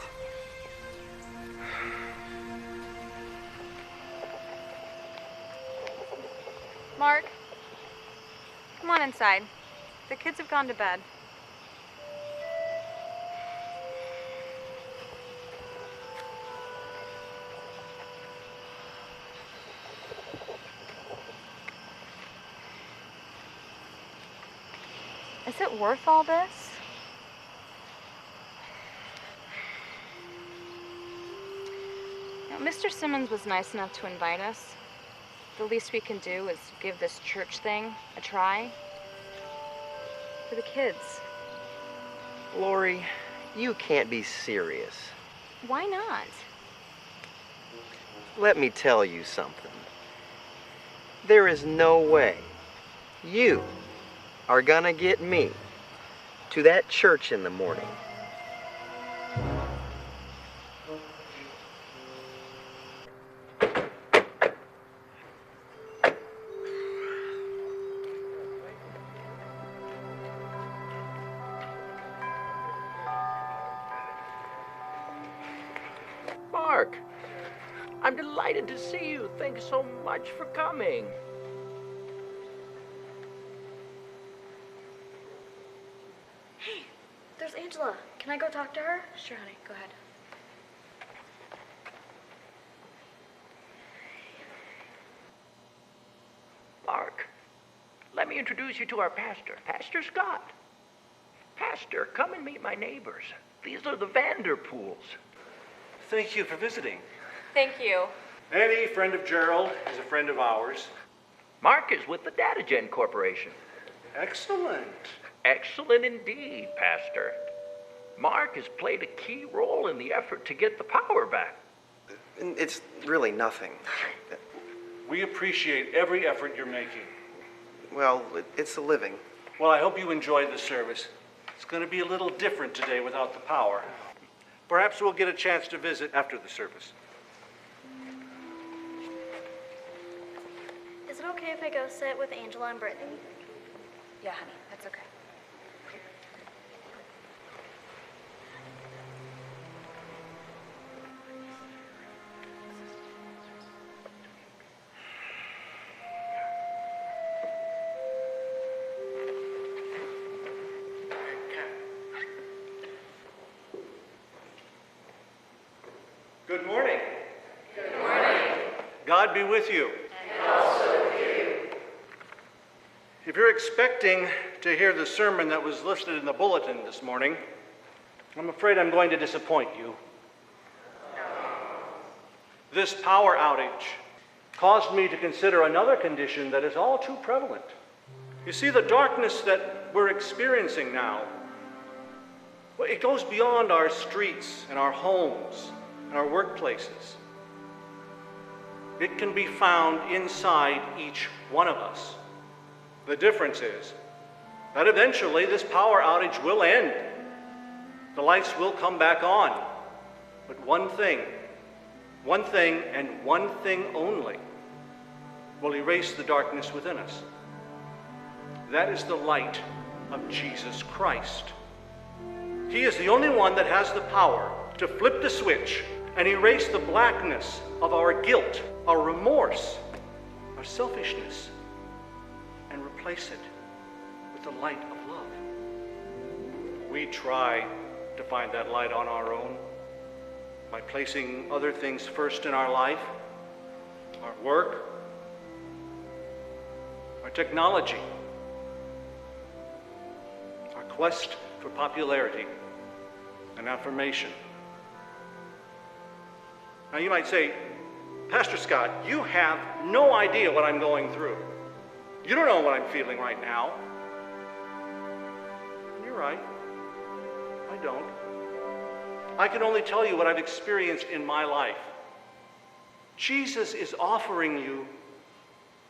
Mark, come on inside. The kids have gone to bed. Is it worth all this? Mr. Simmons was nice enough to invite us. The least we can do is give this church thing a try. For the kids. Lori, you can't be serious. Why not? Let me tell you something. There is no way you are gonna get me to that church in the morning. Mark, I'm delighted to see you. Thanks so much for coming. Hey, there's Angela. Can I go talk to her? Sure, honey. Go ahead. Mark, let me introduce you to our pastor, Pastor Scott. Pastor, come and meet my neighbors. These are the Vanderpools. Thank you for visiting. Thank you. Any friend of Gerald is a friend of ours. Mark is with the DataGen Corporation. Excellent. Excellent indeed, Pastor. Mark has played a key role in the effort to get the power back. It's really nothing. We appreciate every effort you're making. Well, it's a living. Well, I hope you enjoyed the service. It's going to be a little different today without the power. Perhaps we'll get a chance to visit after the service. Is it okay if I go sit with Angela and Brittany? Yeah, honey. That's okay. Good morning. Good morning. God be with you. And also with you. If you're expecting to hear the sermon that was listed in the bulletin this morning, I'm afraid I'm going to disappoint you. This power outage caused me to consider another condition that is all too prevalent. You see, the darkness that we're experiencing now, well, it goes beyond our streets and our homes and our workplaces. It can be found inside each one of us. The difference is that eventually this power outage will end. The lights will come back on. But one thing and one thing only will erase the darkness within us. That is the light of Jesus Christ. He is the only one that has the power to flip the switch and erase the blackness of our guilt, our remorse, our selfishness, and replace it with the light of love. We try to find that light on our own by placing other things first in our life, our work, our technology, our quest for popularity and affirmation. Now you might say, Pastor Scott, you have no idea what I'm going through. You don't know what I'm feeling right now. You're right. I don't. I can only tell you what I've experienced in my life. Jesus is offering you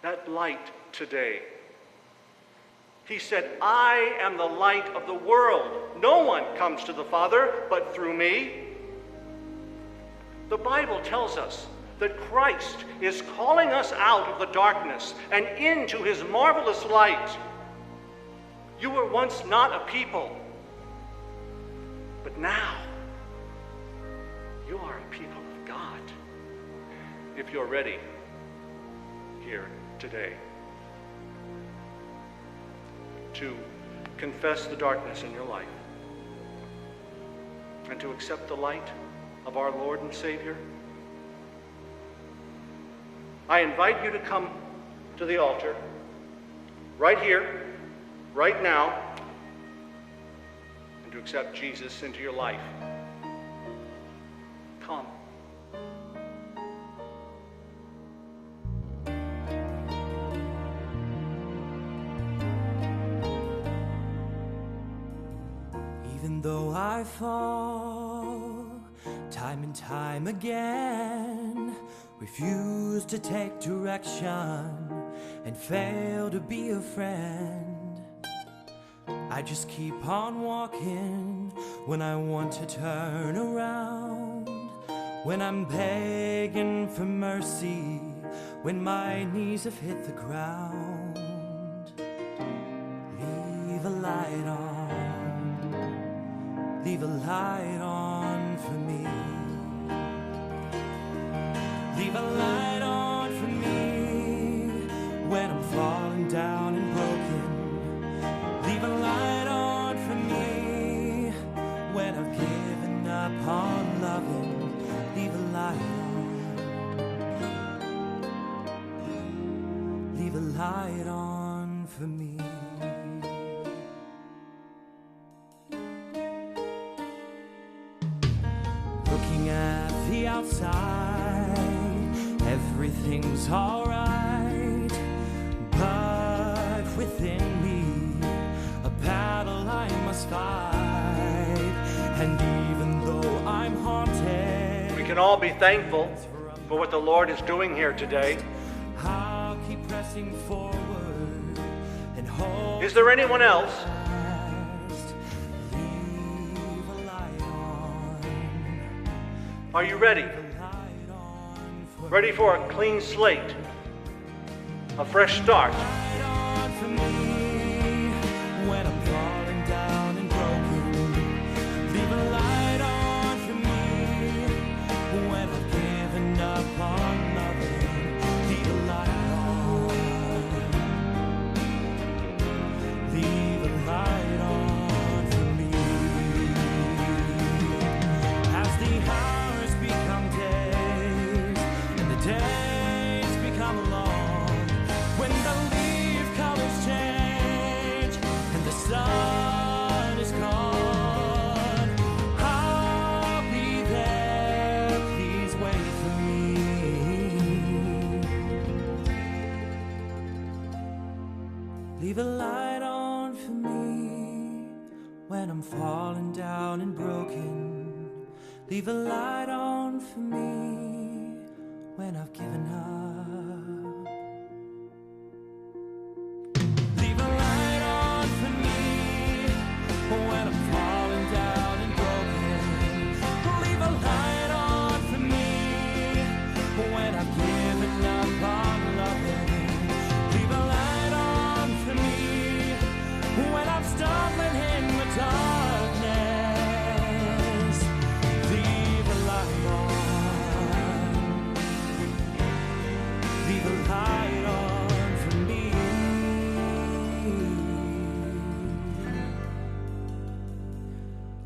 that light today. He said, I am the light of the world. No one comes to the Father but through me. The Bible tells us that Christ is calling us out of the darkness and into his marvelous light. You were once not a people, but now you are a people of God. If you're ready here today to confess the darkness in your life and to accept the light of our Lord and Savior, I invite you to come to the altar right here, right now, and to accept Jesus into your life. Come. Even though I fall time and time again, refuse to take direction and fail to be a friend, I just keep on walking when I want to turn around, when I'm begging for mercy, when my knees have hit the ground. Leave a light on, leave a light on for me. Leave a light on for me when I'm falling down and broken. Leave a light on for me when I've given up on loving. Leave a light on. Leave a light on for me. Looking at the outside, everything's alright, but within me, a battle I must fight. And even though I'm haunted, We can all be thankful for what the Lord is doing here today. I'll keep pressing forward and hold. Is there anyone else? Leave a light on. Are you ready? Ready for a clean slate, a fresh start? Light on for me when I'm falling down and broken. Leave a light on for me when I've given up on loving. Leave a light on. Leave a light on for me. As the hours become days and the days become long, when the leaf colors change and the sun is gone, I'll be there. Please wait for me. Leave a light on for me when I'm falling down and broken. Leave a light on for me when I've given up. Leave a light on for me when I'm falling down and broken. Leave a light on for me when I've given up on loving. Leave a light on for me when I'm stumbling in the darkness. Leave a light on. Leave a light on for me.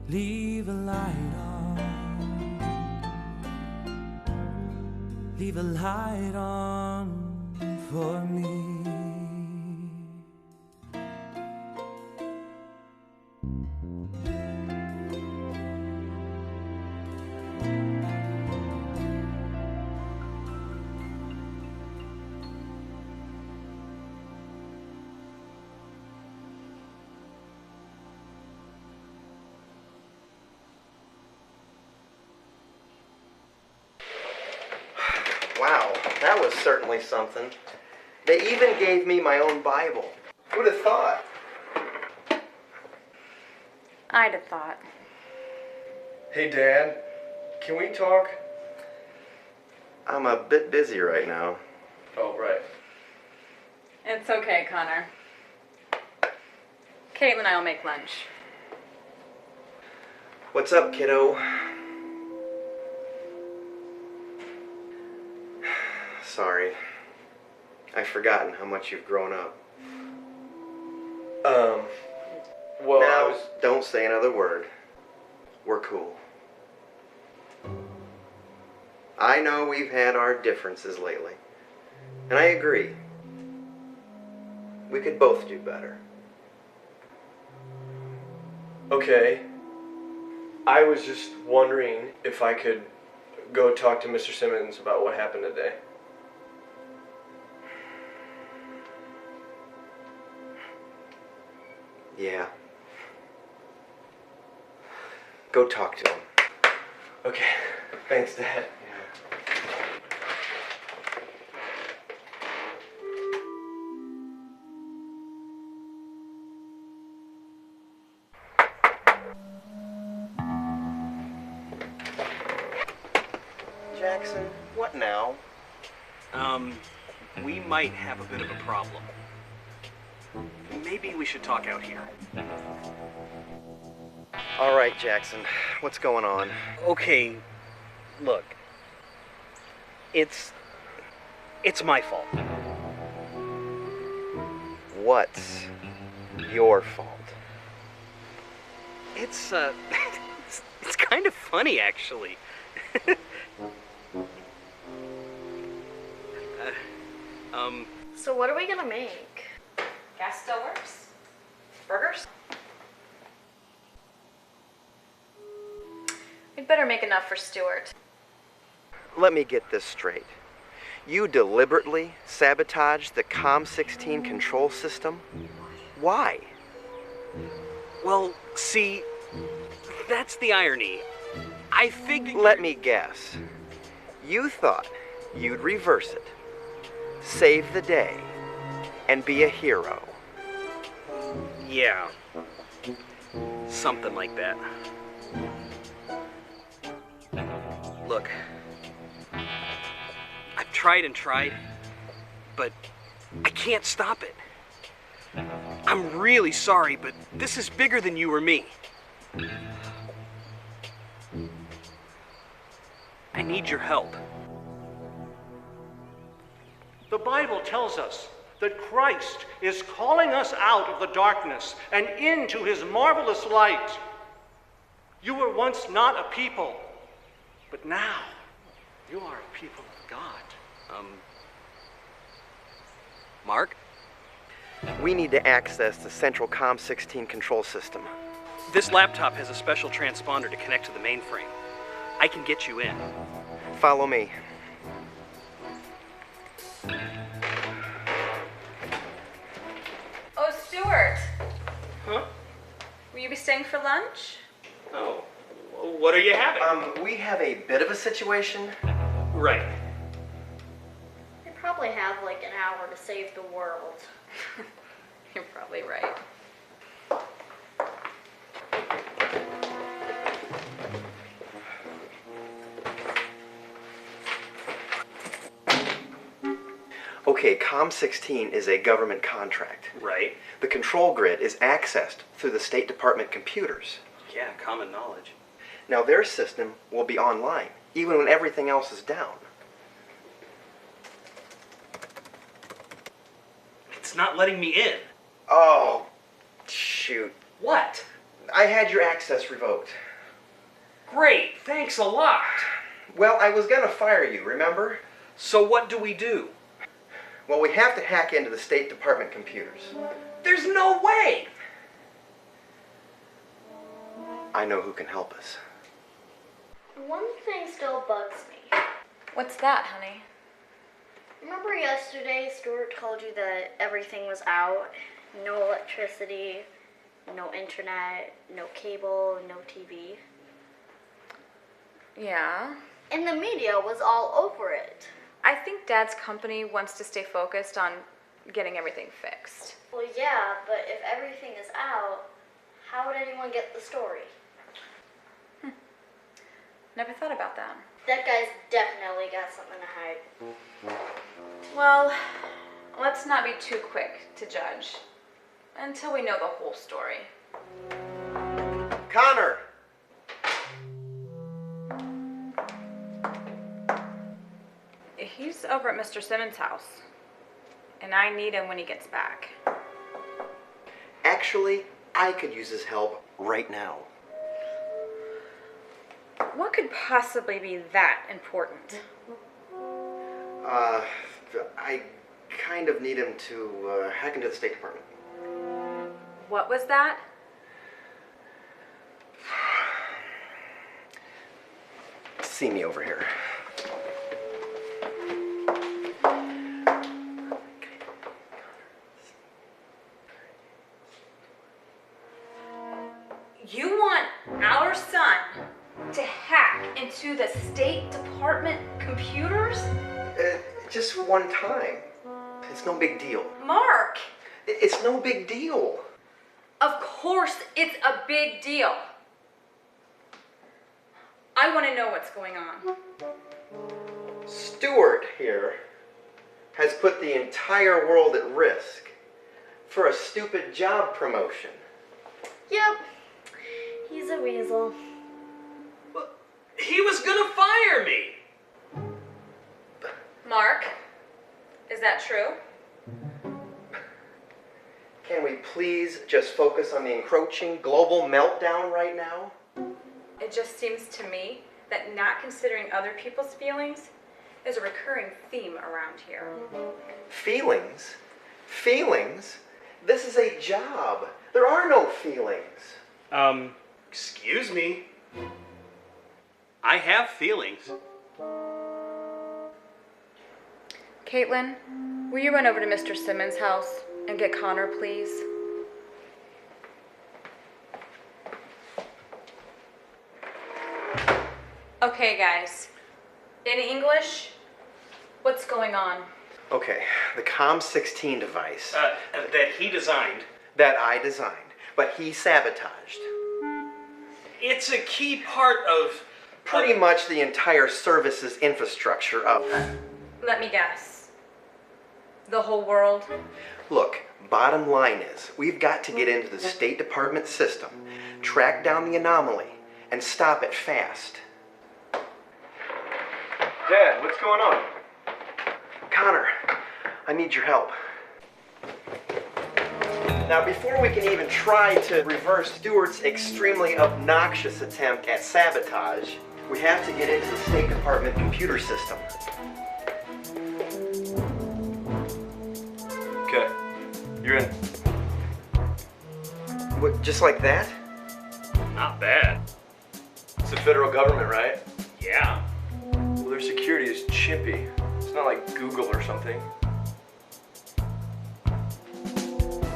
Leave a light on. Leave a light on for me. Wow, that was certainly something. They even gave me my own Bible. Who'd have thought? I'd have thought. Hey, Dad, can we talk? I'm a bit busy right now. Oh, right. It's okay, Connor. Caitlin and I will make lunch. What's up, kiddo? Sorry. I've forgotten how much you've grown up. Well, now, don't say another word. We're cool. I know we've had our differences lately. And I agree. We could both do better. Okay. I was just wondering if I could go talk to Mr. Simmons about what happened today. Yeah. Go talk to him. Okay. Thanks, Dad. Jackson, what now? We might have a bit of a problem. Maybe we should talk out here. All right, Jackson. What's going on? Okay, look. It's my fault. What's your fault? It's it's kind of funny, actually. So what are we gonna make? Gas still works. Burgers? We'd better make enough for Stuart. Let me get this straight. You deliberately sabotaged the COM-16 control system? Why? Well, see, that's the irony. I figured... Let me guess. You thought you'd reverse it, save the day, and be a hero. Yeah. Something like that. Look, I've tried and tried, but I can't stop it. I'm really sorry, but this is bigger than you or me. I need your help. The Bible tells us that Christ is calling us out of the darkness and into his marvelous light. You were once not a people, but now you are a people of God. Mark? We need to access the central COM-16 control system. This laptop has a special transponder to connect to the mainframe. I can get you in. Follow me. Oh, Stuart. Huh? Will you be staying for lunch? Oh, what are you having? We have a bit of a situation. Right. They probably have like an hour to save the world. You're probably right. Okay, COM-16 is a government contract. Right. The control grid is accessed through the State Department computers. Yeah, common knowledge. Now their system will be online, even when everything else is down. It's not letting me in. Oh, shoot. What? I had your access revoked. Great, thanks a lot. Well, I was gonna fire you, remember? So what do we do? Well, we have to hack into the State Department computers. There's no way! I know who can help us. One thing still bugs me. What's that, honey? Remember yesterday Stuart told you that everything was out? No electricity, no internet, no cable, no TV. Yeah. And the media was all over it. I think Dad's company wants to stay focused on getting everything fixed. Well, yeah, but if everything is out, How would anyone get the story? Never thought about that. That guy's definitely got something to hide. Well, let's not be too quick to judge until we know the whole story. Connor! He's over at Mr. Simmons' house, and I need him when he gets back. Actually, I could use his help right now. What could possibly be that important? I kind of need him to hack into the State Department. What was that? See me over here. You want our son to hack into the State Department computers? Just one time. It's no big deal. Mark! It's no big deal. Of course it's a big deal. I want to know what's going on. Stuart here has put the entire world at risk for a stupid job promotion. Yep, he's a weasel. He was gonna fire me! Mark, is that true? Can we please just focus on the encroaching global meltdown right now? It just seems to me that not considering other people's feelings is a recurring theme around here. Feelings? Feelings? This is a job. There are no feelings. Excuse me. I have feelings. Caitlin, will you run over to Mr. Simmons' house and get Connor, please? Okay, guys. In English, what's going on? Okay, the COM-16 device. That he designed. That I designed, but he sabotaged. It's a key part of... Pretty much the entire services infrastructure of... Let me guess. The whole world? Look, bottom line is, we've got to get into the State Department system, track down the anomaly, and stop it fast. Dad, what's going on? Connor, I need your help. Now, before we can even try to reverse Stuart's extremely obnoxious attempt at sabotage, we have to get into the State Department computer system. Okay, you're in. What, just like that? Not bad. It's the federal government, right? Yeah. Well, their security is chimpy. It's not like Google or something.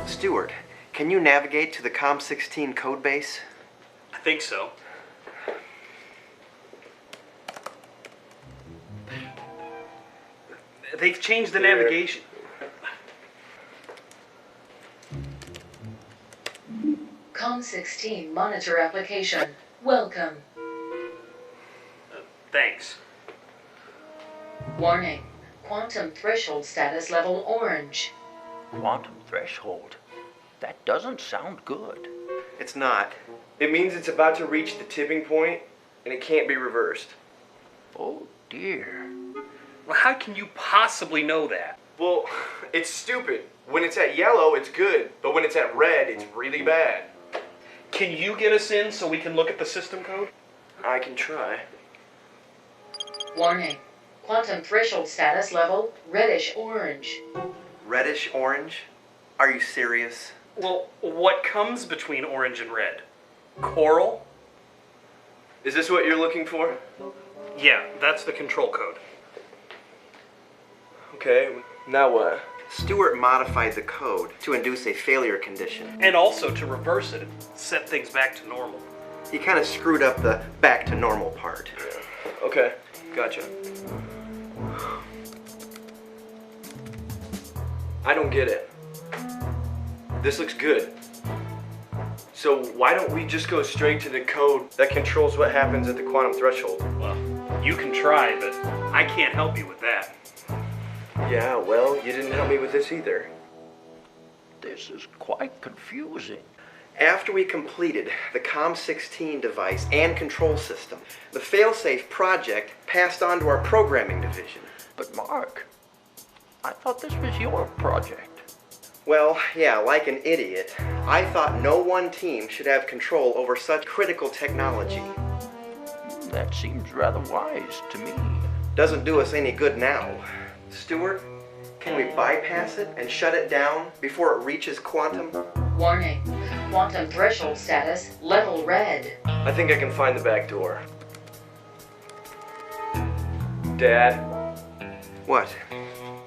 Stuart, can you navigate to the COM-16 code base? I think so. They've changed the navigation. COM-16 monitor application. Welcome. Thanks. Warning. Quantum threshold status level orange. Quantum threshold? That doesn't sound good. It's not. It means it's about to reach the tipping point, and it can't be reversed. Oh dear. Well, how can you possibly know that? Well, it's stupid. When it's at yellow, it's good, but when it's at red, it's really bad. Can you get us in so we can look at the system code? I can try. Warning. Quantum threshold status level reddish orange. Reddish orange? Are you serious? Well, what comes between orange and red? Coral? Is this what you're looking for? Yeah, that's the control code. Okay, now what? Stuart modified the code to induce a failure condition. And also to reverse it and set things back to normal. He kind of screwed up the back to normal part. Okay, gotcha. I don't get it. This looks good. So why don't we just go straight to the code that controls what happens at the quantum threshold? Well, you can try, but I can't help you with that. Yeah, well, you didn't help me with this either. This is quite confusing. After we completed the COM-16 device and control system, the failsafe project passed on to our programming division. But Mark, I thought this was your project. Well, yeah, like an idiot, I thought no one team should have control over such critical technology. That seems rather wise to me. Doesn't do us any good now. Stuart, can we bypass it and shut it down before it reaches quantum? Warning. Quantum threshold status level red. I think I can find the back door. Dad? What?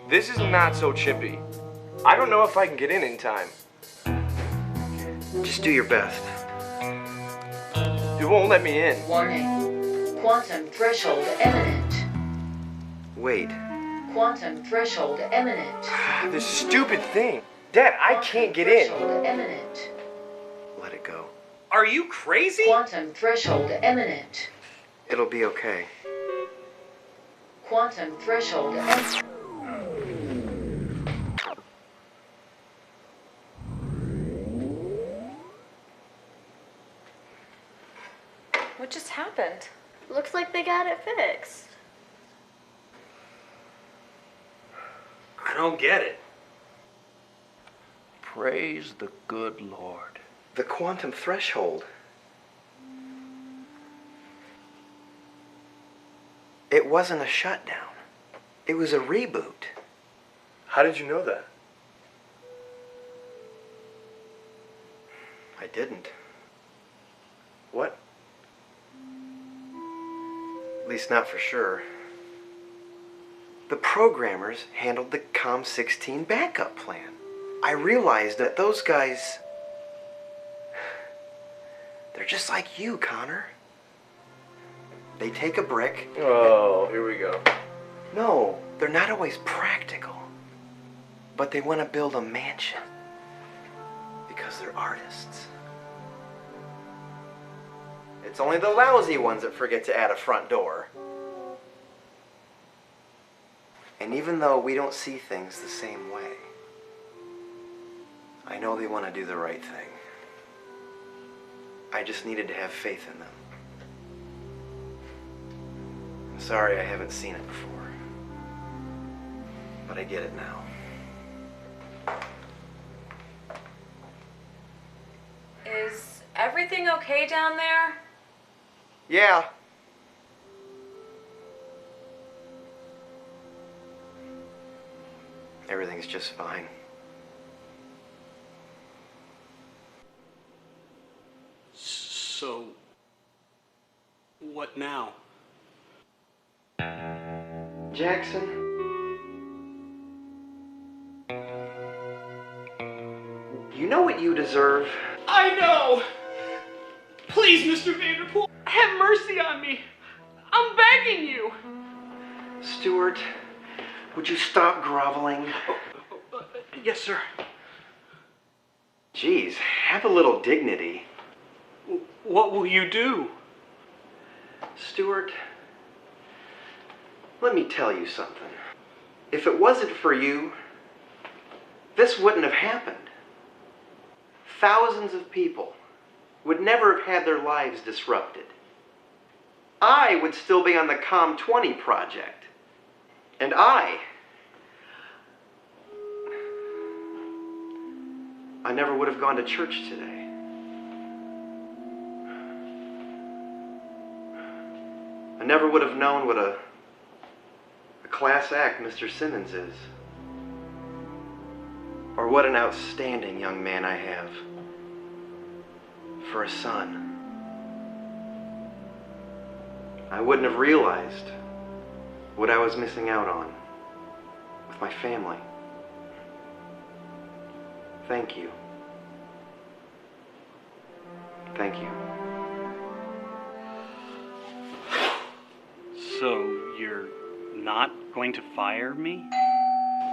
This is not so chippy. I don't know if I can get in time. Just do your best. It won't let me in. Warning. Quantum threshold imminent. Wait. Quantum threshold imminent. This stupid thing. Dad, I can't get in. Threshold imminent. Let it go. Are you crazy? Quantum threshold imminent. It'll be okay. Quantum threshold imminent. What just happened? Looks like they got it fixed. I don't get it. Praise the good Lord. The quantum threshold. It wasn't a shutdown. It was a reboot. How did you know that? I didn't. What? At least not for sure. The programmers handled the COM-16 backup plan. I realized that those guys... they're just like you, Connor. They take a brick... Oh, here we go. No, they're not always practical. But they want to build a mansion. Because they're artists. It's only the lousy ones that forget to add a front door. And even though we don't see things the same way, I know they want to do the right thing. I just needed to have faith in them. I'm sorry I haven't seen it before. But I get it now. Is everything okay down there? Yeah. Everything's just fine. So, what now? Jackson? You know what you deserve? I know! Please, Mr. Vanderpool, have mercy on me. I'm begging you. Stuart, would you stop groveling? Yes, sir. Jeez, have a little dignity. What will you do? Stuart, let me tell you something. If it wasn't for you, this wouldn't have happened. Thousands of people would never have had their lives disrupted. I would still be on the COM-20 project. And I never would have gone to church today. I never would have known what a class act Mr. Simmons is. Or what an outstanding young man I have. For a son. I wouldn't have realized what I was missing out on with my family. Thank you. Thank you. So, you're not going to fire me?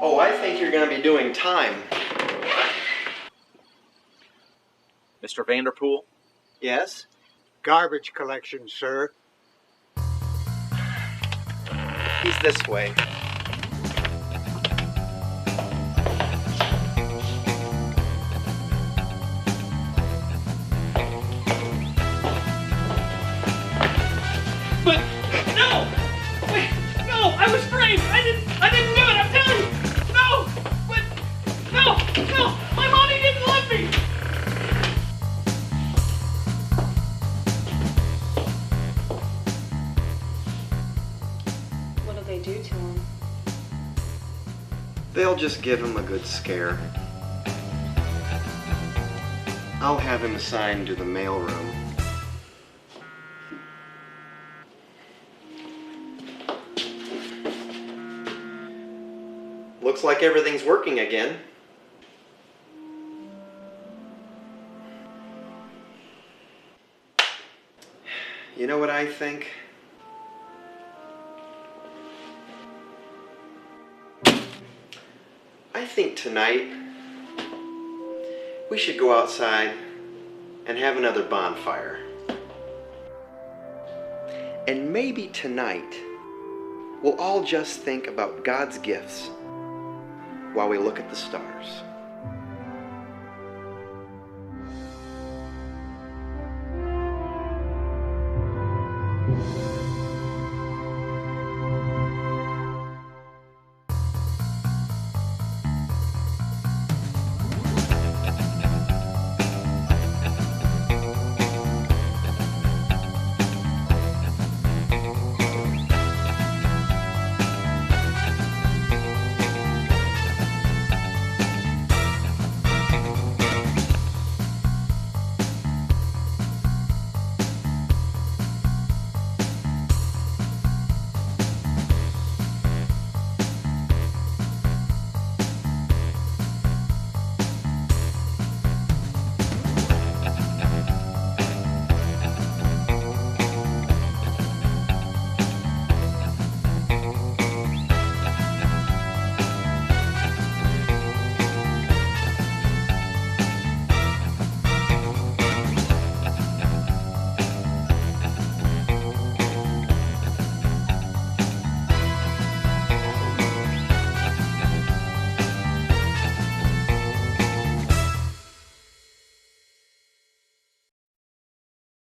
Oh, I think you're going to be doing time. Mr. Vanderpool? Yes? Garbage collection, sir. He's this way. But no! Wait, no! I was framed! I didn't do it! I'm telling you! No! But no! My mommy didn't let me! What'll they do to him? They'll just give him a good scare. I'll have him assigned to the mailroom. Looks like everything's working again. You know what I think? I think tonight we should go outside and have another bonfire. And maybe tonight we'll all just think about God's gifts while we look at the stars.